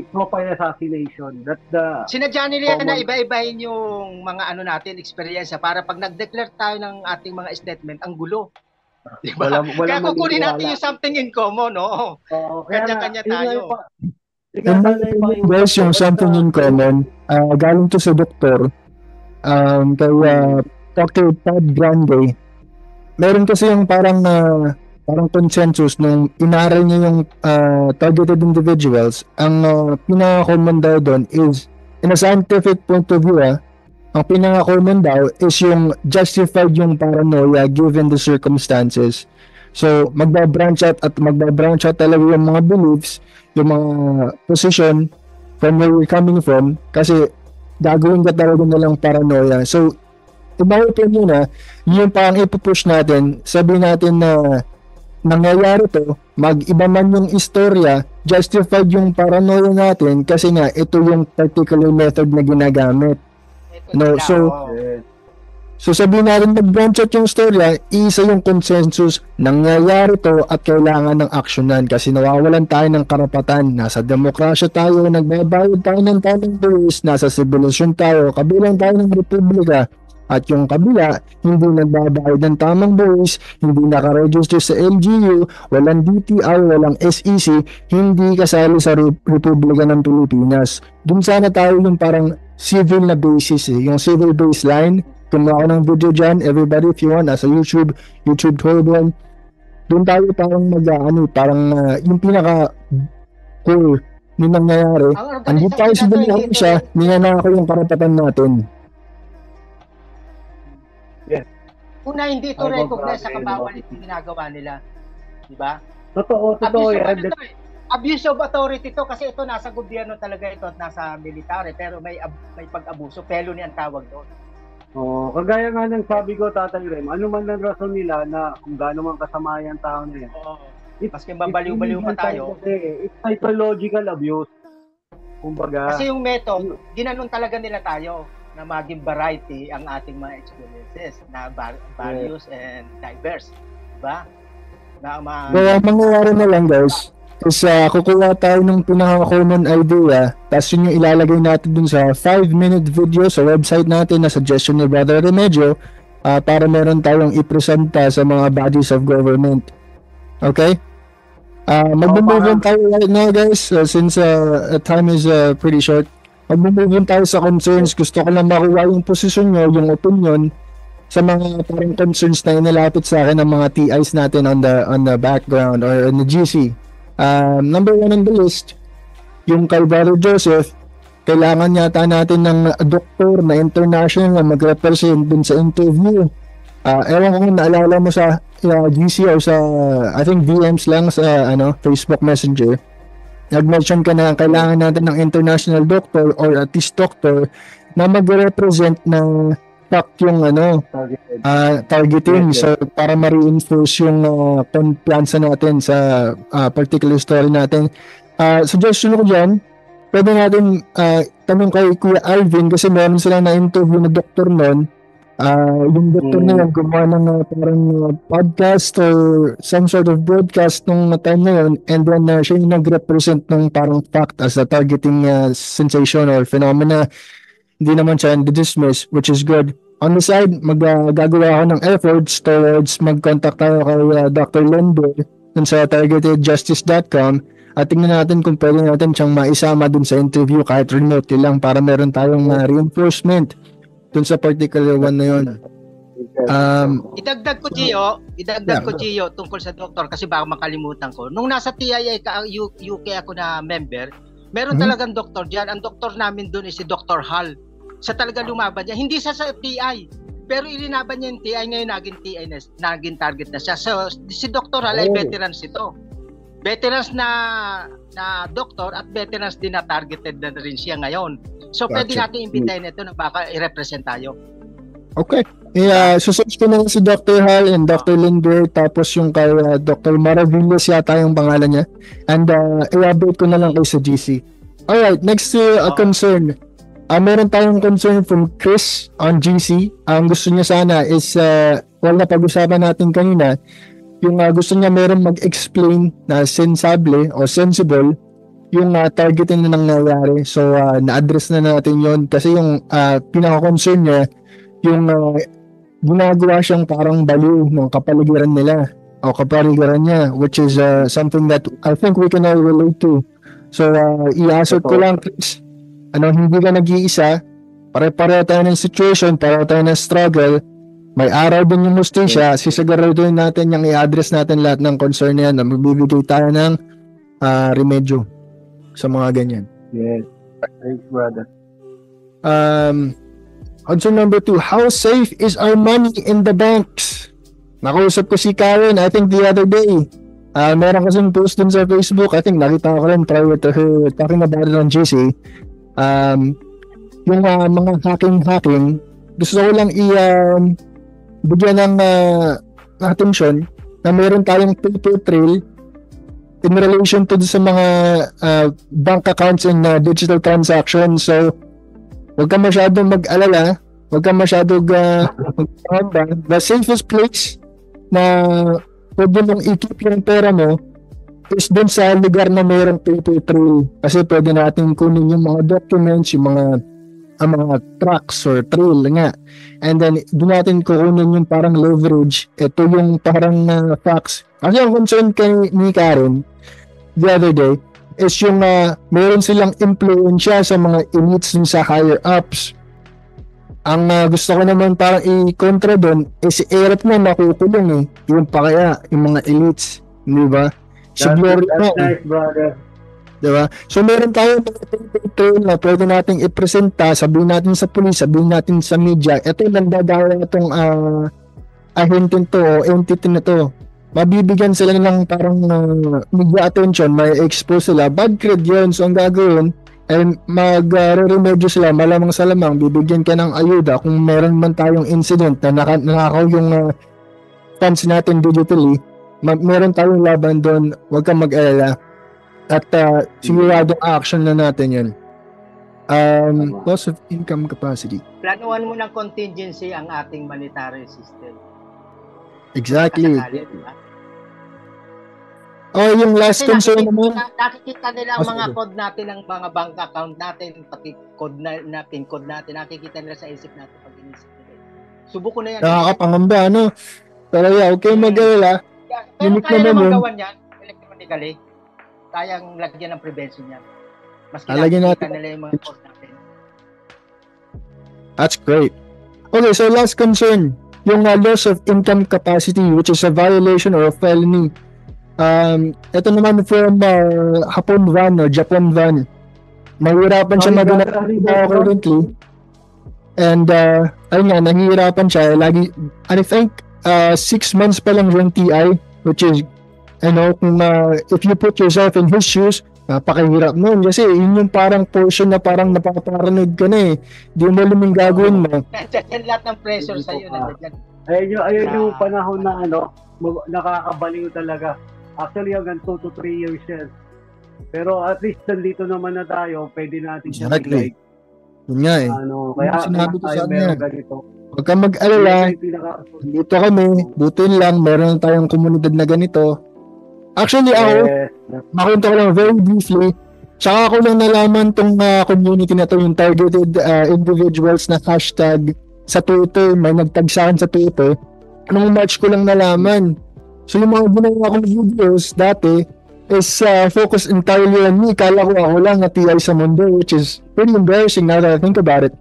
profile assassination. That's the sinadya nila na iba-ibahin yung mga natin, experience para pag nag-declare tayo ng ating mga statement, ang gulo. Diba? Kaya kukunin natin yung something in common, no? Kanya-kanya tayo. Guys, yung something in common, galing to sa doktor, kay Dr. Todd Grande. Meron kasi yung parang consensus nung inaral niya yung targeted individuals. Ang pinaka-common daw doon is, in a scientific point of view, ang pinaka-common daw is yung justified yung paranoia given the circumstances. So, magbabranch out talaga yung mga beliefs, yung mga position from where we're coming from kasi gagawin ka talaga nilang paranoia. So, ibawin nyo na, yung parang ipupush natin, sabihin natin na nangyayari to, mag-iba man yung istorya, justified yung paranoia natin kasi nga, ito yung particular method na ginagamit. No, so sabihin natin mag-branch out yung storya, isa yung consensus, nangyayari to at kailangan ng aksyonan kasi nawawalan tayo ng karapatan. Nasa demokrasya tayo, nagbabayad tayo ng tamang buwis, nasa sibilisyon tayo, kabilang tayo ng republika. At yung kabila, hindi nagbabayad ng tamang buwis, hindi nakaregister sa LGU, walang DTI, walang SEC, hindi kasali sa Republika ng Pilipinas. Dun sana tayo yung parang civil na basis, yung civil baseline. Kumuha ko ng video dyan, everybody if you want, nasa YouTube Torben. Doon tayo parang yung pinaka core nung nangyayari. Andun tayo sa demokrasya, ninanako yung karapatan natin. Una, hindi ito recognize sa kabawal yung ginagawa nila. Diba? Totoo yan. abuse of authority to kasi ito nasa gobyerno talaga ito at nasa military pero may pag-abuso, felony ang tawag doon. Kagaya nga ng sabi ko, Tatay Rem, ano man ang rason nila na kung gaano man kasama yung tao na yan. Maski babaliw-baliw pa tayo. It's psychological abuse. Kumbaga, kasi yung method, ginanon talaga nila tayo na maging variety ang ating mga experiences na various and diverse. Diba? Kaya mangyayari na lang guys, kasi kukuha tayo ng pinaka-common idea, tapos yun yung ilalagay natin dun sa 5-minute video sa website natin na suggestion ni Brother Remedyo para meron tayong ipresenta sa mga bodies of government. Okay? Mag-move on tayo right now guys, since time is pretty short. Mag-move on tayo sa concerns. Gusto ko lang makuha yung posisyon nyo, yung opinion sa mga parang concerns na inilapit sa akin ng mga TIs natin on the background or on the GC. Number 1 on the list, yung kay Brother Joseph, kailangan yata natin ng doktor na international na mag-represent dun sa interview. Ewan ko kung naalala mo sa GC or sa, I think DMs lang sa Facebook Messenger. Nag-mention ka na kailangan natin ng international doctor or at least doctor na mag-represent ng fact yung targeting. So para ma-reinforce yung kumpiyansa natin sa particular story natin. Suggestion ko dyan, pwede natin tanong kay Kuya Alvin kasi meron silang na-interview na doktor nun. Yung doktor na yun gumawa ng parang podcast or some sort of broadcast nung time na yun, and then siya yung nag-represent ng parang fact as a targeting sensation or phenomena. Hindi naman siya dismiss, which is good. On the side, gagawa ako ng efforts towards mag-contact tayo kay Dr. Lender dun sa targetedjustice.com at tingnan natin kung pwede natin siyang maisama dun sa interview kahit remotely lang para meron tayong reinforcement dun sa particular one na yun. Idagdag ko Gio tungkol sa doktor kasi baka makalimutan ko. Nung nasa TIA UK ako na member, meron talagang doktor diyan. Ang doktor namin doon is si Dr. Hall. Sa talaga lumaban niya, hindi sa TI, pero ilinaban niya yung TI, ngayon naging target na siya. So si Dr. Hall ay veterans ito. Veterans na doktor at veterans din na targeted na rin siya ngayon. So pwede natin imbitahin ito na baka i-represent tayo. Okay. Susearch ko na si Dr. Hall and Dr. Linder, tapos yung kay Dr. Maravillas yata yung pangalan niya. And i-update ko na lang kayo sa GC. Alright, next to a concern. Meron tayong concern from Chris on GC. Ang gusto niya sana is, na pag-usapan natin kanina, yung gusto niya meron mag-explain na sensable o sensible yung targeting na nangyayari. So, na-address na natin yon kasi yung pinaka-concern niya, yung ginagawa siyang parang baliw ng kapaligiran nila o kapaligiran niya, which is something that I think we can all relate to. So, i-assert ko lang, Chris, hindi ka nag-iisa, pare-pareho tayo ng situation, pareho tayo ng struggle, may araw din yung hustisya, sisagaraduhin natin yung i-address natin lahat ng concern na yan, na magbibigay tayo ng remedyo sa mga ganyan. Yes. Thanks, brother. Concern number 2, how safe is our money in the banks? Nakausap ko si Karen, I think the other day. Meron kasing post dun sa Facebook, I think nakita ko rin prior to her talking about it on GC. Yung mga hacking, gusto ko lang bigyan ng attention na meron tayong paper trail in relation to sa mga bank accounts and digital transactions. So, huwag ka masyadong mag-alala, huwag ka masyadong mag-alala. The safest place na pwede mong i-keep yung pera mo is dun sa lugar na mayroong paper trail. Kasi pwede natin kunin yung mga documents, yung mga tracks or trail nga. And then, dun natin kukunin yung parang leverage. Ito yung parang facts. Kasi ang concern ni Karen the other day is yung mayroon silang influensya sa mga elites dun sa higher ups. Ang gusto ko naman parang i-contra dun is si Eric na makukulong yung pa kaya yung mga elites, di ba? Si Gloria that's nice, brother. Diba? So meron tayo mga na pwede nating i-presenta, sabihin natin sa police, sabihin natin sa media, ito nagdadala itong ahente to o entity na to mabibigyan sila ng parang media attention, may expose sila, bad cred yun. So ang gagawin ay mag-remedyo sila, malamang sa lamang bibigyan ka ng ayuda kung meron man tayong incident na nakakaw yung funds natin digitally, meron tayong laban doon, huwag kang mag-alala. At siguradong action na natin yun. Loss of income capacity. Planuhan mo ng contingency ang ating monetary system. Exactly. Kasakali, diba? Yung last Kasi concern naman. Nakikita nila ang mga code natin, ang mga bank account natin, pati code natin, code natin, nakikita nila sa isip natin pag inisip nila. Subuko na yan. Nakakapangamba, ano? Pero yeah, okay mag-alala. Pero kaya naman gawan yan, electronically. Kayang lagyan ng prevention yan. Mas nakikita nila yung mga code natin. That's great. Okay, so last concern. Yung loss of income capacity, which is a violation or a felony. Ito naman from Hapon Van or Japan Van. Mahirapan siya maghanap currently. And ayun nga, nahihirapan siya. Lagi, I think 6 months pa lang yung TI, which is, kung if you put yourself in his shoes, napakahirap nun. Kasi yun yung parang portion na parang napaparanoid ka na eh. Di mo alam yung gagawin mo. Nandiyan lahat ng pressure sa'yo. Ayun yung panahon na nakakabaliw talaga. Actually, hanggang 2 to 3 years yan. Pero at least nandito naman na tayo, pwede natin siya mag-like. Yun nga eh. Kaya sinabi ko sa kanya. ganito. Huwag kang mag-alala. Dito kami. Butin lang. Meron tayong komunidad na ganito. Actually, ako, makwento ko lang very briefly. Tsaka ako lang nalaman tong community na to, yung targeted individuals na hashtag sa Twitter. May nagtag sa akin sa Twitter. Nung March ko lang nalaman. So yung mga ginawa kong videos dati is focused entirely on me. Kala ko ako lang na TI sa mundo, which is pretty embarrassing now that I think about it.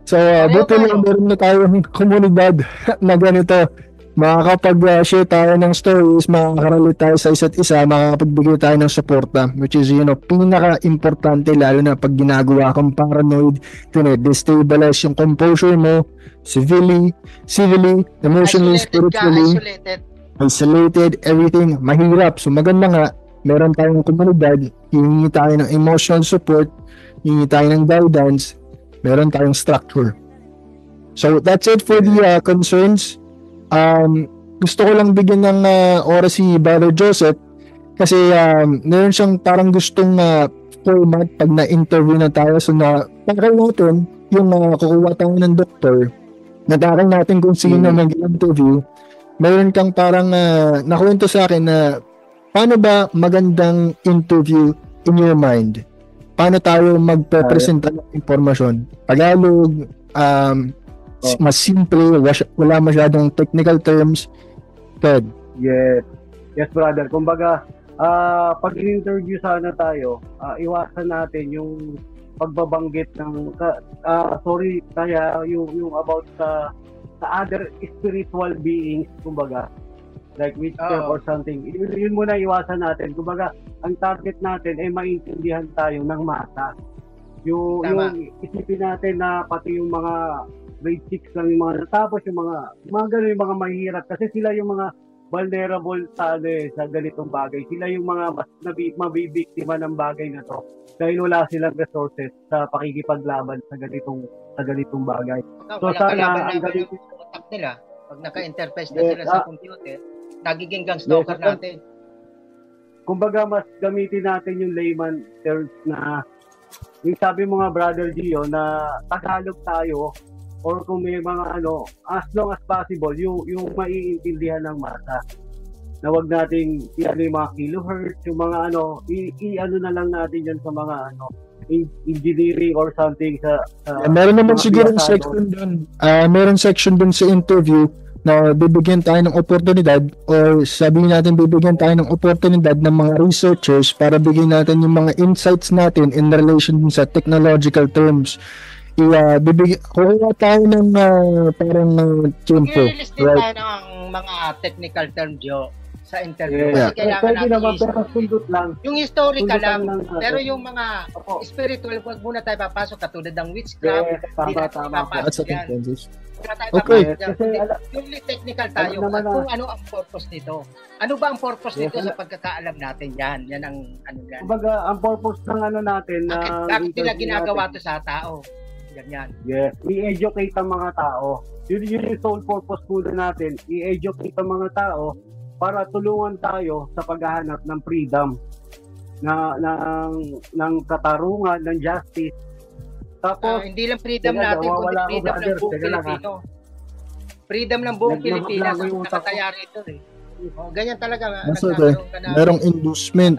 So buti lang meron na tayong komunidad na ganito. Makakapag-share tayo ng stories, makakakarelate tayo sa isa't isa, makakapagbigay tayo ng suporta, which is, pinaka-importante lalo na pag ginagawa kang paranoid, destabilize yung composure mo, civilly, emotionally, spiritually, isolated, everything, mahirap. So maganda nga, meron tayong komunidad, hihingi tayo ng emotional support, hihingi tayo ng guidance, meron tayong structure. So that's it for the concerns. Gusto ko lang bigyan ng oras si Brother Joseph kasi meron siyang parang gustong format pag na-interview na tayo. So takal natin yung kukuha tayo ng doktor, natakal natin kung sino mag-interview. Meron kang parang nakwento sa akin na paano ba magandang interview in your mind? Paano tayo magpe-presenta ng impormasyon? Tagalog, mas simple, wala masyadong technical terms. Good. Yes brother. Kumbaga, pag in-interview sana tayo, iwasan natin yung pagbabanggit ng yung about sa other spiritual beings, kumbaga like witchcraft or something. Yun muna iwasan natin. Kumbaga, ang target natin ay maintindihan tayo ng masa. Yung isipin natin na pati yung mga grade 6 lang yung mga natapos, yung mga ganun yung mga mahirap kasi sila yung mga vulnerable sa ganitong bagay. Sila yung mga mas mabibiktima ng bagay na to dahil wala silang resources sa pakikipaglaban sa ganitong bagay. So sana ang ganito nila pag naka-interface na sila sa computer, nagiging gang stalker natin. Kumbaga mas gamitin natin yung layman terms na yung sabi mo nga Brother Gio na Tagalog tayo or kung may mga as long as possible yung maiintindihan ng masa na wag nating yung mga kilohertz, yung mga na lang natin yan sa mga engineering or something sa meron naman siguro section doon. Meron section doon sa interview na bibigyan tayo ng oportunidad or sabihin natin bibigyan tayo ng oportunidad ng mga researchers para bigyan natin yung mga insights natin in relation sa technological terms. Kuha tayo ng parang tempo. I-list tayo ng mga technical term, Joe. sa interview. Yeah. Kasi kailangan Pwede natin naman, pero sundot lang. yung historical Sundot lang. lang. Pero yung mga Opo. spiritual, wag muna tayo papasok katulad ng witchcraft. Yes, Hindi natin tama. papasok That's a yan. consensus. Wala tayo Okay. papasok dyan. Kasi Purely technical tayo alam naman kung ano ang purpose nito. Ano ba ang purpose nito Yes, sa pagkakaalam natin? Yan ang ano yan. kumbaga, ang purpose ng ano natin na Bakit nila interview ginagawa natin, to sa tao? Ganyan. yes, i-educate ang mga tao. Yun yung sole purpose po natin, i-educate ang mga tao para tulungan tayo sa paghahanap ng freedom ng katarungan, ng justice. Tapos, Hindi lang freedom Teka, natin, kundi nawawala ako, freedom ng brother. buong Teka lang, Pilipino. Freedom ng buong Pilipinas Naglago ang yung utak ko. nakataya rito eh. Ganyan talaga. Nasa nagkakaroon ka na- merong inducement.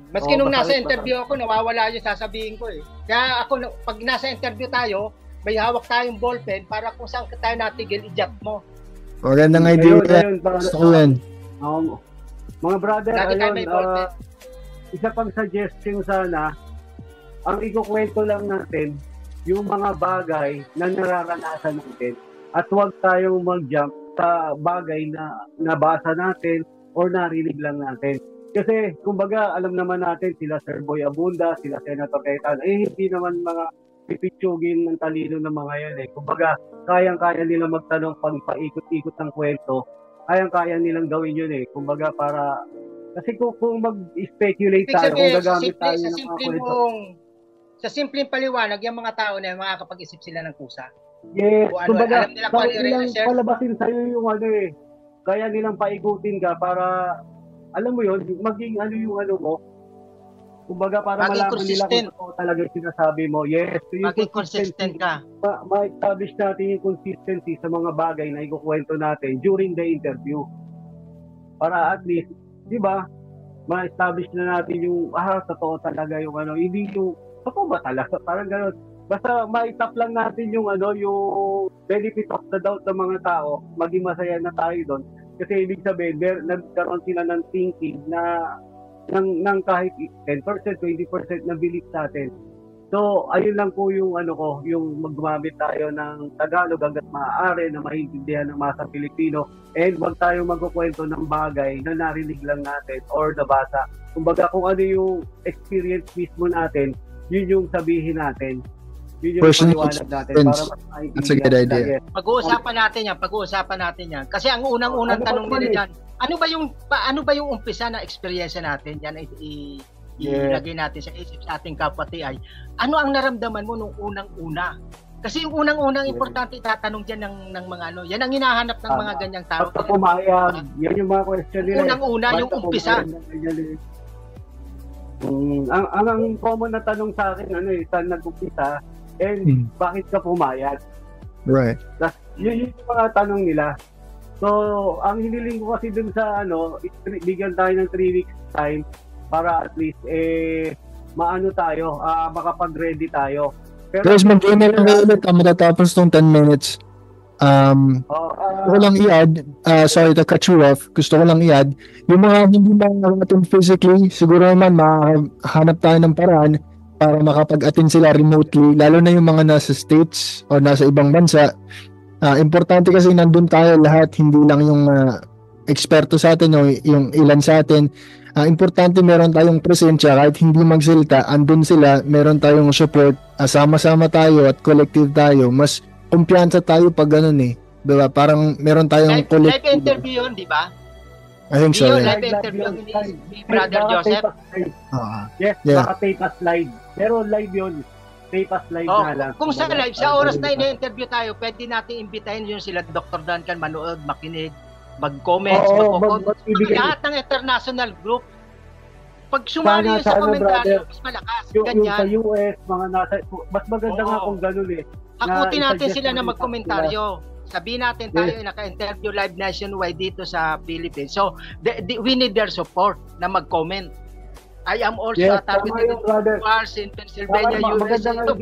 Maski nung nasa basta- interview ako, nawawala yung sasabihin ko eh. Kaya ako, pag nasa interview tayo, may hawak tayong ballpen para kung saan tayo natigil, i-jot mo. Magandang idea. ayun, Gusto ko yan. mga brother, Lagi tayo ayun, may ballpen. isa pang suggestion sana, ang ikukwento lang natin, yung mga bagay na nararanasan natin at huwag tayong mag-jump sa bagay na nabasa natin or narinig lang natin. Kasi, kumbaga, alam naman natin sila Sir Boy Abunda, sila Senator Cayetano, hindi naman mga pipitsugin ng talino ng mga yan eh. Kumbaga, kayang-kaya nila magtanong pag paikot-ikot ng kwento, kayang-kaya nilang gawin yun eh. Kumbaga, para, kasi kung mag-speculate Ibig tayo, kung sabihin, gagamit tayo ng mga simpleng kwento. sa simpleng paliwanag, yung mga tao na makakapag-isip sila ng kusa. Yes, Kung ano, kumbaga, alam nila kung ano kaya yung nilang research. palabasin sa'yo yung ano eh. Kaya nilang paikutin ka para, alam mo yun, maging ano yung ano mo. Kumbaga, para Maging malaman nila consistent. kung ano talaga yung sinasabi mo. Yes, so yung Maging consistent ka. ma-establish natin yung consistency sa mga bagay na ikukwento natin during the interview. Para at least, di ba, ma-establish na natin yung, totoo talaga yung ano, hindi yung, totoo ba talaga? Parang gano'n. Basta ma-tap lang natin yung ano, yung benefit of the doubt ng mga tao, maging masaya na tayo doon. Kasi ibig sabihin, nagkaroon sila ng thinking na ng kahit 10%, 20% na belief sa atin. So, ayun lang po yung ano ko, yung maggumamit tayo ng Tagalog hanggat maaari na maintindihan ng masa Pilipino, and wag tayo magkukwento ng bagay na narinig lang natin or nabasa. Kumbaga, kung ano yung experience mismo natin, yun yung sabihin natin. Yun yung Personal paliwanag natin experience. para mas maintindihan. That's a good idea. Yes. Pag-uusapan natin yan. Kasi ang unang-unang Ano tanong ba nila yun? dyan, ano ba yung umpisa na experience natin? Yan ilagay natin sa isip sa ating kapwa TI. Ano ang naramdaman mo nung unang-una? Kasi yung unang-unang importante itatanong dyan ng mga ano. Yan ang hinahanap ng mga ganyang tao. Basta pumayag, yan yung mga question nila. Unang-una, yung Basta umpisa. pumayag. Ang common na tanong sa akin, saan nag-umpisa, and bakit ka pumayag? Right. Yun yung mga tanong nila. So, ang hiniling ko kasi dun sa bigyan tayo ng 3 weeks time para at least maano tayo, makapag-ready tayo. Pero Guys, mag-email lang kayo ulit. Matatapos tong 10 minutes. Gusto ko lang i-add, sorry to cut you off, gusto ko lang i-add, yung mga hindi lang natin physically, siguro naman makahanap tayo ng paraan para makapag-attend sila remotely, lalo na yung mga nasa States o nasa ibang bansa. Importante kasi nandun tayo lahat, hindi lang yung eksperto sa atin o yung ilan sa atin. Importante meron tayong presensya, kahit hindi magsalita, andun sila, meron tayong support, sama-sama tayo at collective tayo, mas kumpiyansa tayo pag ganun eh. Diba? Parang meron tayong Live interview yun, di ba? I think so. Yun, Yeah. live interview ni Brother Joseph. Yes, Yeah. naka-tape as live. Pero live yun. Tape as live Oh, na lang. kung sa live, sa oras na ina-interview tayo, pwede natin imbitahin yun sila Dr. Duncan, manood, makinig, mag-comments, magbibigay. lahat ng international group. Pag sumali yun sa Sana, komentaryo, brother, mas malakas. Yung sa Ganyan. US, mga nasa, mas maganda nga kung ganun eh. Hakutin natin i-suggest sila na natin magkomentaryo. Sabihin natin tayo naka-interview live nationwide dito sa Philippines. So, we need their support na mag-comment. I am also targeted in wars in Pennsylvania, USA. So,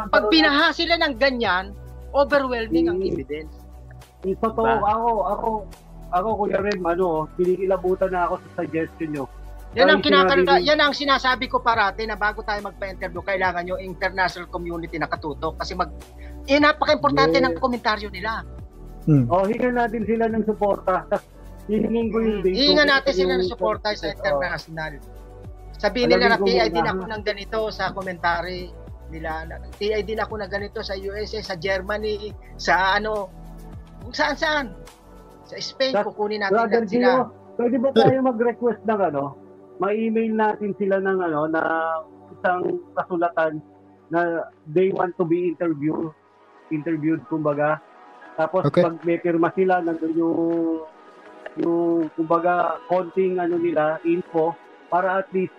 pag pinaha sila ng ganyan, overwhelming ang evidence. Totoo, ako Kuya Rem, pinikilabutan na ako sa suggestion nyo. Yan ang sinasabi ko parati na bago tayo magpa-interview, kailangan yung international community nakatutok kasi napaka-importante ng komentaryo nila. Hingan natin sila ng suporta. hihingin ko yung date. Hihingan natin sila ng suporta sa international. Sabihin nila na TI din ako ng ganito sa commentary nila. TI din ako ng ganito sa USA, sa Germany, sa ano, kung saan. Sa Spain, kukunin natin lahat sila. Pwede ba tayo mag-request ng ano? Ma-email natin sila ng ano, na isang kasulatan na they want to be interviewed kumbaga. Tapos pag may pirma sila, nandun yung kumbaga konting ano nila, info, para at least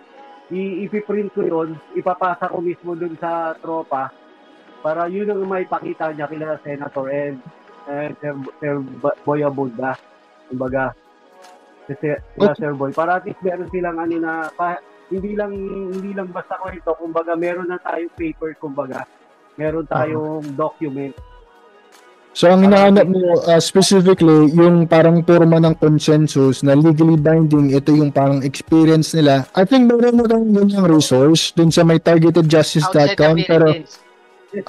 i-print ko yun, ipapasa ko mismo dun sa tropa para yun ang may pakita niya kila Senator and Sir Boy Abunda, kumbaga sila Sir Boy, para at least meron silang ano na hindi lang basta ko ito, kumbaga meron na tayong paper, kumbaga meron tayong document. So ang hinahanap mo specifically yung parang forma ng consensus na legally binding, ito yung parang experience nila. I think meron mo tayong ganyang resource dun sa may targetedjustice.com, pero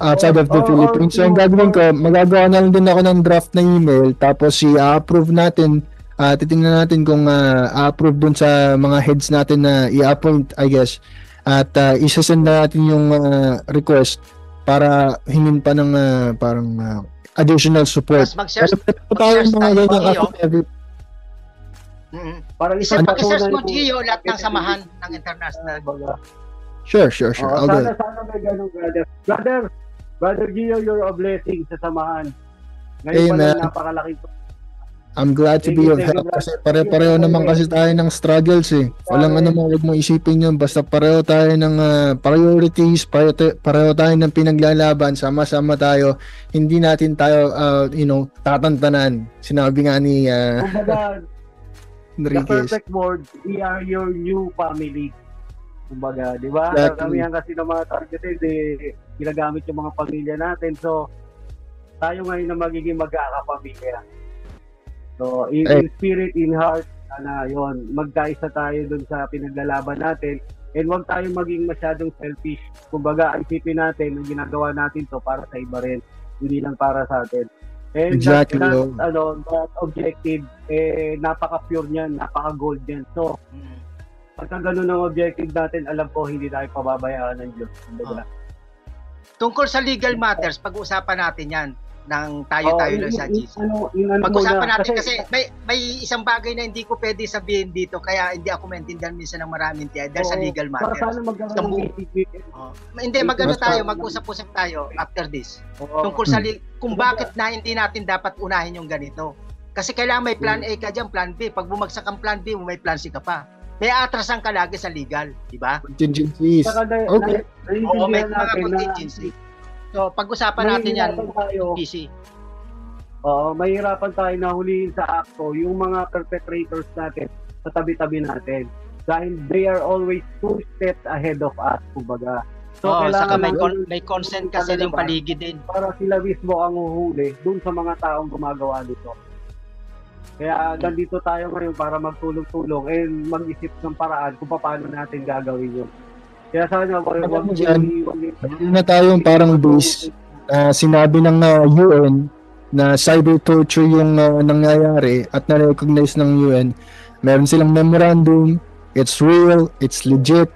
outside of the Philippines. So ang gagawin ko, magagawa na lang din ako ng draft na email, tapos i-approve natin, titingnan natin kung approve dun sa mga heads natin na i-appoint, I guess, at isasend na natin yung request para hingin pa ng parang additional support. Mag-share mo, Gio, lahat ng samahan ng international. Sure. Sana may ganun, brother Gio, you're a blessing sa samahan. Ngayon pa lang napakalaki. I'm glad to be of help kasi pare-pareho naman kasi tayo ng struggles eh. Walang ano mo, huwag mo isipin yun. Basta pareho tayo ng priorities, pareho tayo ng pinaglalaban, sama-sama tayo. Hindi natin tayo, tatantanan. Sinabi nga ni the perfect word, we are your new family. Kumbaga, di ba? Karamihan kasi ng mga targeted, ginagamit yung mga pamilya natin. So, tayo ngayon na magiging magkakapamilya. So, in spirit, in heart, yun, magkaisa tayo dun sa pinaglalaban natin. And huwag tayong maging masyadong selfish. Kumbaga, isipin natin, ang ginagawa natin to para sa iba rin. Hindi lang para sa atin. And exactly. That objective, napaka-pure niyan, napaka-gold niyan. So, pagka ganun ang objective natin, alam ko, hindi tayo pababayaan ng Diyos. Tungkol sa legal matters, pag-uusapan natin yan ng tayo lang sa GC. Pag-usapan natin kasi may isang bagay na hindi ko pwede sabihin dito, kaya hindi ako maintindihan minsan ng maraming dahil sa legal matters. Hindi, mag-usap-usap tayo after this. Tungkol sa kung bakit na hindi natin dapat unahin yung ganito. Kasi kailangan may plan A ka dyan, plan B. Pag bumagsak ang plan B, may plan C ka pa. May atrasan ka lagi sa legal, di ba? Contingencies. Okay. Oo, may mga contingency. So, pag-usapan natin yan, PC. Oo, mahirapan tayo na huliin sa akto yung mga perpetrators natin sa tabi-tabi natin. Dahil they are always 2 steps ahead of us, kumbaga. So, saka may consent kasi yung paligid din. Para sila mismo ang huhuli dun sa mga taong gumagawa nito. Kaya nandito tayo ngayon para magtulong-tulong and mag-isip ng paraan kung paano natin gagawin yun. Kaya sana na tayong parang base sinabi ng UN na cyber torture yung nangyayari at na-recognize ng UN. Meron silang memorandum, it's real, it's legit.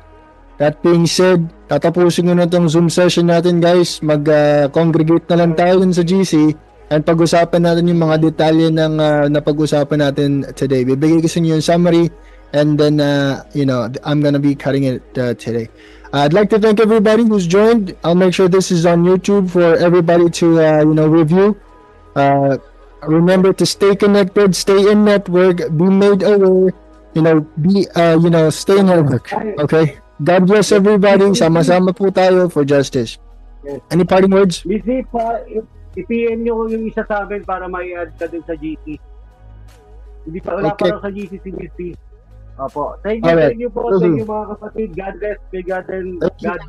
That being said, tatapusin ko na itong Zoom session natin, guys. Mag-congregate na lang tayo dun sa GC and pag-usapan natin yung mga detalye ng napag-usapan natin today. Bibigay ko sa inyo yung summary and then, I'm gonna be cutting it today. I'd like to thank everybody who's joined. I'll make sure this is on YouTube for everybody to, review. Remember to stay connected, stay in network, be made aware, stay in network. Okay? God bless everybody. Sama-sama po tayo for justice. Any parting words? Busy pa, i-PM nyo yung isa sa amin para mai-add ka dun sa GC. Hindi pa, wala pa lang sa GC si Miss P. Opo. Thank you po. Thank you mga kapatid. God bless. God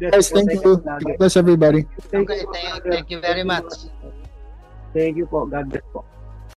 bless. Thank you. God bless everybody. Thank you very much. Thank you po. God bless po.